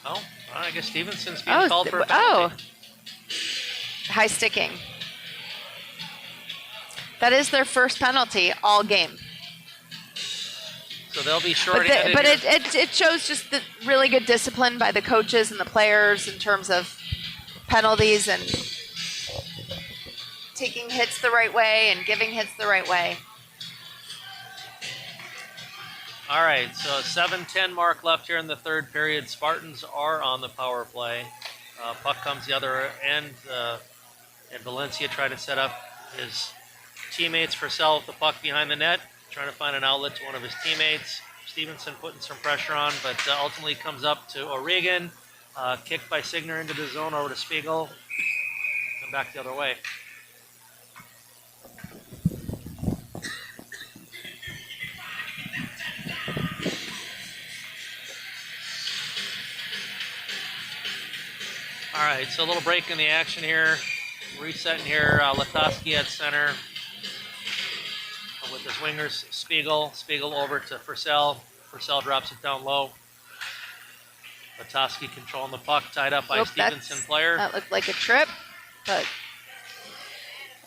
Oh, I guess Stevenson's being called for a penalty. High sticking. That is their first penalty all game. So they'll be But, short-handed. it shows just the really good discipline by the coaches and the players in terms of penalties and taking hits the right way and giving hits the right way. All right, so 7:10 mark left here in the third period. Spartans are on the power play. Puck comes the other end, and Valencia tried to set up his teammates for Purcell with the puck behind the net, trying to find an outlet to one of his teammates. Stevenson putting some pressure on, but ultimately comes up to O'Regan. Kicked by Signer into the zone over to Spiegel, and back the other way. All right, so a little break in the action here. Resetting here, Latowski at center with his wingers, Spiegel. Spiegel over to Purcell. Purcell drops it down low. Latowski controlling the puck, tied up by a Stevenson player. That looked like a trip, but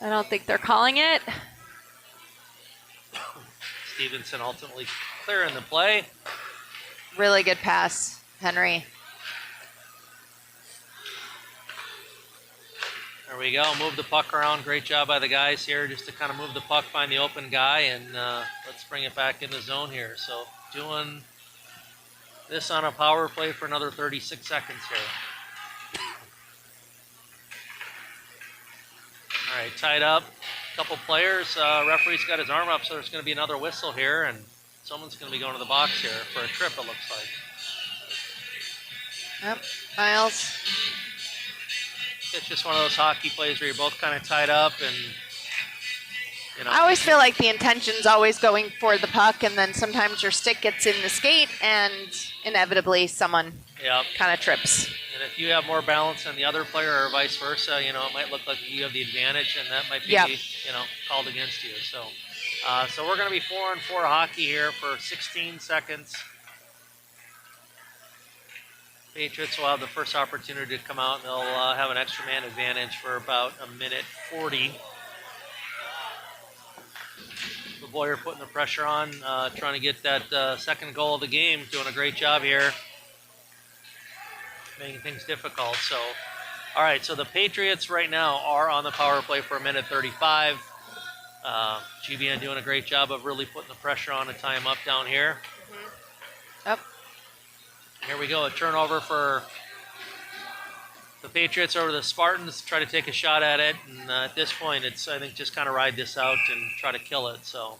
I don't think they're calling it. Stevenson ultimately clearing the play. Really good pass, Henry. There we go. Move the puck around. Great job by the guys here just to kind of move the puck, find the open guy, and let's bring it back in the zone here. So doing this on a power play for another 36 seconds here. All right, tied up. A couple players. Referee's got his arm up, so there's going to be another whistle here, and someone's going to be going to the box here for a trip, it looks like. Yep, Miles. It's just one of those hockey plays where you're both kind of tied up, and you know. I always feel like the intention's always going for the puck, and then sometimes your stick gets in the skate, and inevitably someone kind of trips. And if you have more balance than the other player, or vice versa, you know, it might look like you have the advantage, and that might be, you know, called against you. So, so we're going to be 4-on-4 hockey here for 16 seconds. Patriots will have the first opportunity to come out, and they'll have an extra man advantage for about a minute 40. The Boyer putting the pressure on, trying to get that second goal of the game, doing a great job here, making things difficult. So, all right, so the Patriots right now are on the power play for a minute 35. GBN doing a great job of really putting the pressure on to tie him up down here. Yep. Here we go, a turnover for the Patriots over the Spartans. Try to take a shot at it, and at this point, it's, I think, just kind of ride this out and try to kill it. So,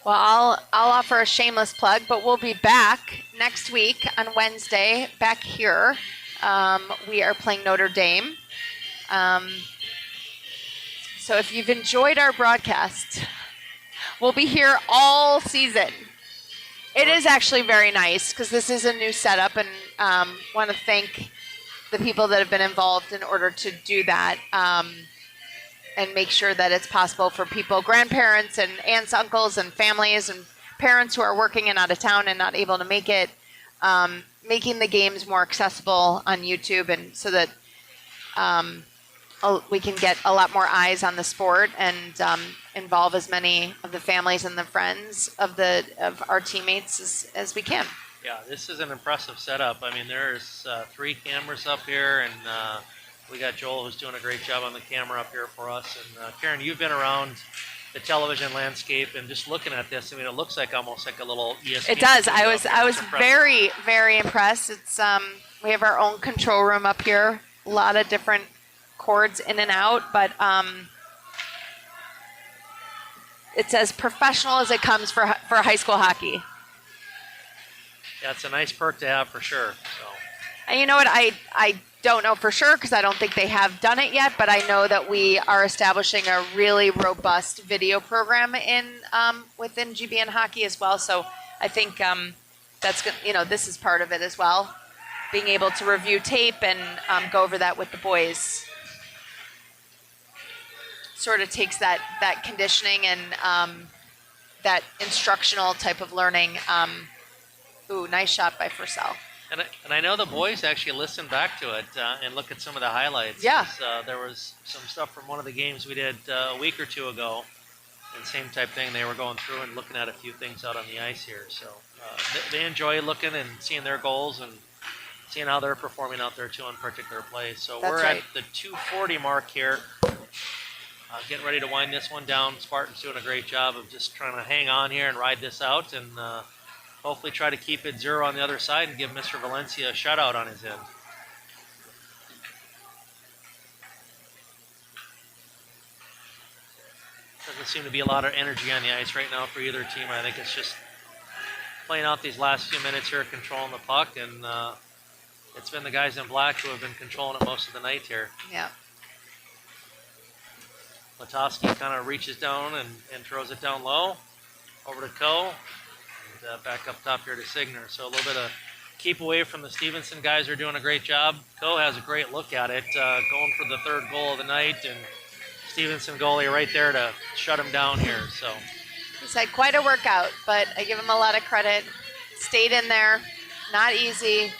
well, I'll offer a shameless plug, but we'll be back next week on Wednesday, back here. We are playing Notre Dame. So if you've enjoyed our broadcast, we'll be here all season. It is actually very nice because this is a new setup, and want to thank the people that have been involved in order to do that and make sure that it's possible for people, grandparents and aunts, uncles, and families and parents who are working and out of town and not able to make it. making the games more accessible on YouTube, and so that we can get a lot more eyes on the sport and involve as many of the families and the friends of our teammates as we can. Yeah, this is an impressive setup. I mean, there's 3 cameras up here, and we got Joel who's doing a great job on the camera up here for us. And Karen, you've been around the television landscape, and just looking at this, I mean, it looks like almost like a little ESPN. It does. I was very, very impressed. It's we have our own control room up here, a lot of different cords in and out, but it's as professional as it comes for high school hockey. Yeah, it's a nice perk to have for sure. So. And you know what? I don't know for sure because I don't think they have done it yet, but I know that we are establishing a really robust video program within GBN hockey as well. So I think that's good. You know, this is part of it as well, being able to review tape and go over that with the boys. Sort of takes that conditioning and that instructional type of learning. Ooh, nice shot by Purcell. And I know the boys actually listened back to it and look at some of the highlights. Yeah. There was some stuff from one of the games we did a week or 2 ago, and same type thing. They were going through and looking at a few things out on the ice here. So they enjoy looking and seeing their goals and seeing how they're performing out there too on particular plays. So That's we're right. at the 2:40 mark here. Getting ready to wind this one down. Spartan's doing a great job of just trying to hang on here and ride this out, and hopefully try to keep it 0 on the other side and give Mr. Valencia a shutout on his end. Doesn't seem to be a lot of energy on the ice right now for either team. I think it's just playing out these last few minutes here, controlling the puck, and it's been the guys in black who have been controlling it most of the night here. Yeah. Latowski kind of reaches down and throws it down low over to Coe. Back up top here to Signer. So a little bit of keep away from the Stevenson guys are doing a great job. Coe has a great look at it, going for the 3rd goal of the night, and Stevenson goalie right there to shut him down here. So He's had quite a workout, but I give him a lot of credit. Stayed in there, not easy.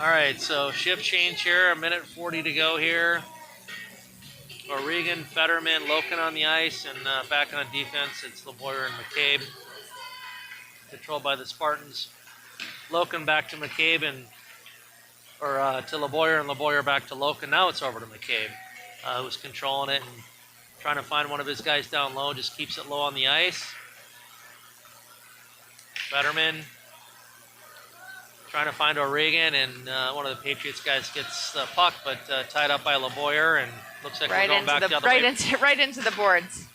all right, so shift change here, 1:40 to go here. O'Regan, Fetterman, Loken on the ice, and back on defense, it's LeBoyer and McCabe. Controlled by the Spartans. Loken back to McCabe to LeBoyer, and LeBoyer back to Loken. Now it's over to McCabe, who's controlling it and trying to find one of his guys down low, just keeps it low on the ice. Fetterman trying to find O'Regan, and one of the Patriots guys gets the puck, but tied up by LeBoyer, and looks like we're going back the other way. Right into the boards.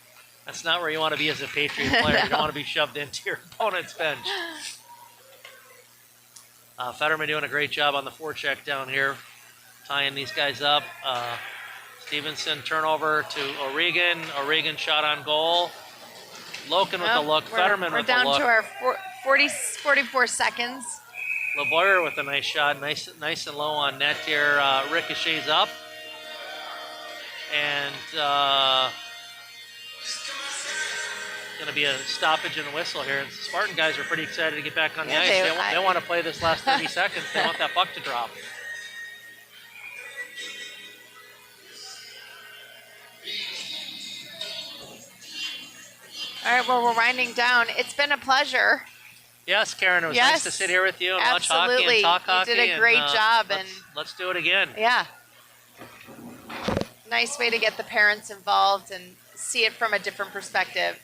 That's not where you want to be as a Patriot player. You don't want to be shoved into your opponent's bench. Fetterman doing a great job on the forecheck down here, tying these guys up. Stevenson turnover to O'Regan. O'Regan shot on goal. Loken with the look. Fetterman with the look. We're down to our 44 seconds. LeBoyer with a nice shot, nice and low on net here. Ricochets up, and going to be a stoppage and a whistle here. And the Spartan guys are pretty excited to get back on the ice. They want to play this last 30 seconds. They want that puck to drop. All right, well, we're winding down. It's been a pleasure. Yes, Karen, it was nice to sit here with you and watch hockey and talk hockey. You did a great job. Let's do it again. Yeah. Nice way to get the parents involved and see it from a different perspective.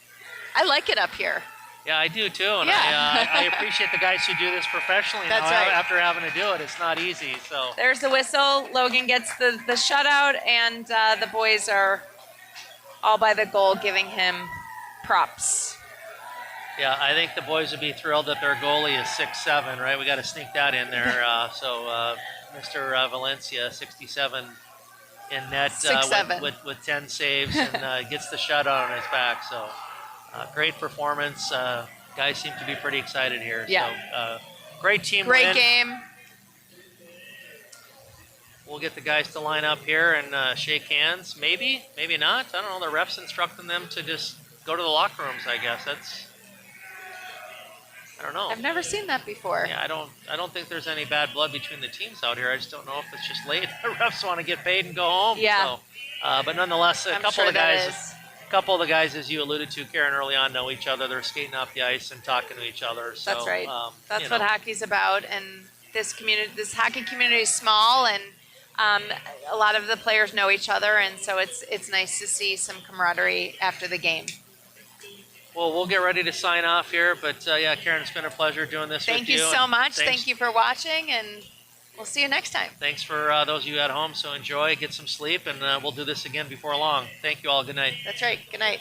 I like it up here. Yeah, I do too, and I appreciate the guys who do this professionally. That's now, right. After having to do it, it's not easy. So there's the whistle. Logan gets the shutout, and the boys are all by the goal giving him props. Yeah, I think the boys would be thrilled that their goalie is 6'7", right? We got to sneak that in there. Mr. Valencia, 67 in net with 10 saves and gets the shutout on his back. So great performance. Guys seem to be pretty excited here. Yeah. So great team Great win. game. We'll get the guys to line up here and shake hands. Maybe, maybe not. I don't know. The refs instructing them to just go to the locker rooms, I guess. I don't know. I've never seen that before. Yeah, I don't think there's any bad blood between the teams out here. I just don't know if it's just late. The refs want to get paid and go home. Yeah. So, but nonetheless, a I'm couple sure of the that guys. is. Couple of the guys, as you alluded to, Karen, early on, know each other. They're skating off the ice and talking to each other. So, That's right. That's you what know. hockey's about. And this hockey community is small, and a lot of the players know each other, and so it's nice to see some camaraderie after the game. Well, we'll get ready to sign off here. But yeah, Karen, it's been a pleasure doing this with you. Thank you so much. Thanks. Thank you for watching, and we'll see you next time. Thanks for those of you at home. So enjoy, get some sleep, and we'll do this again before long. Thank you all. Good night. That's right. Good night.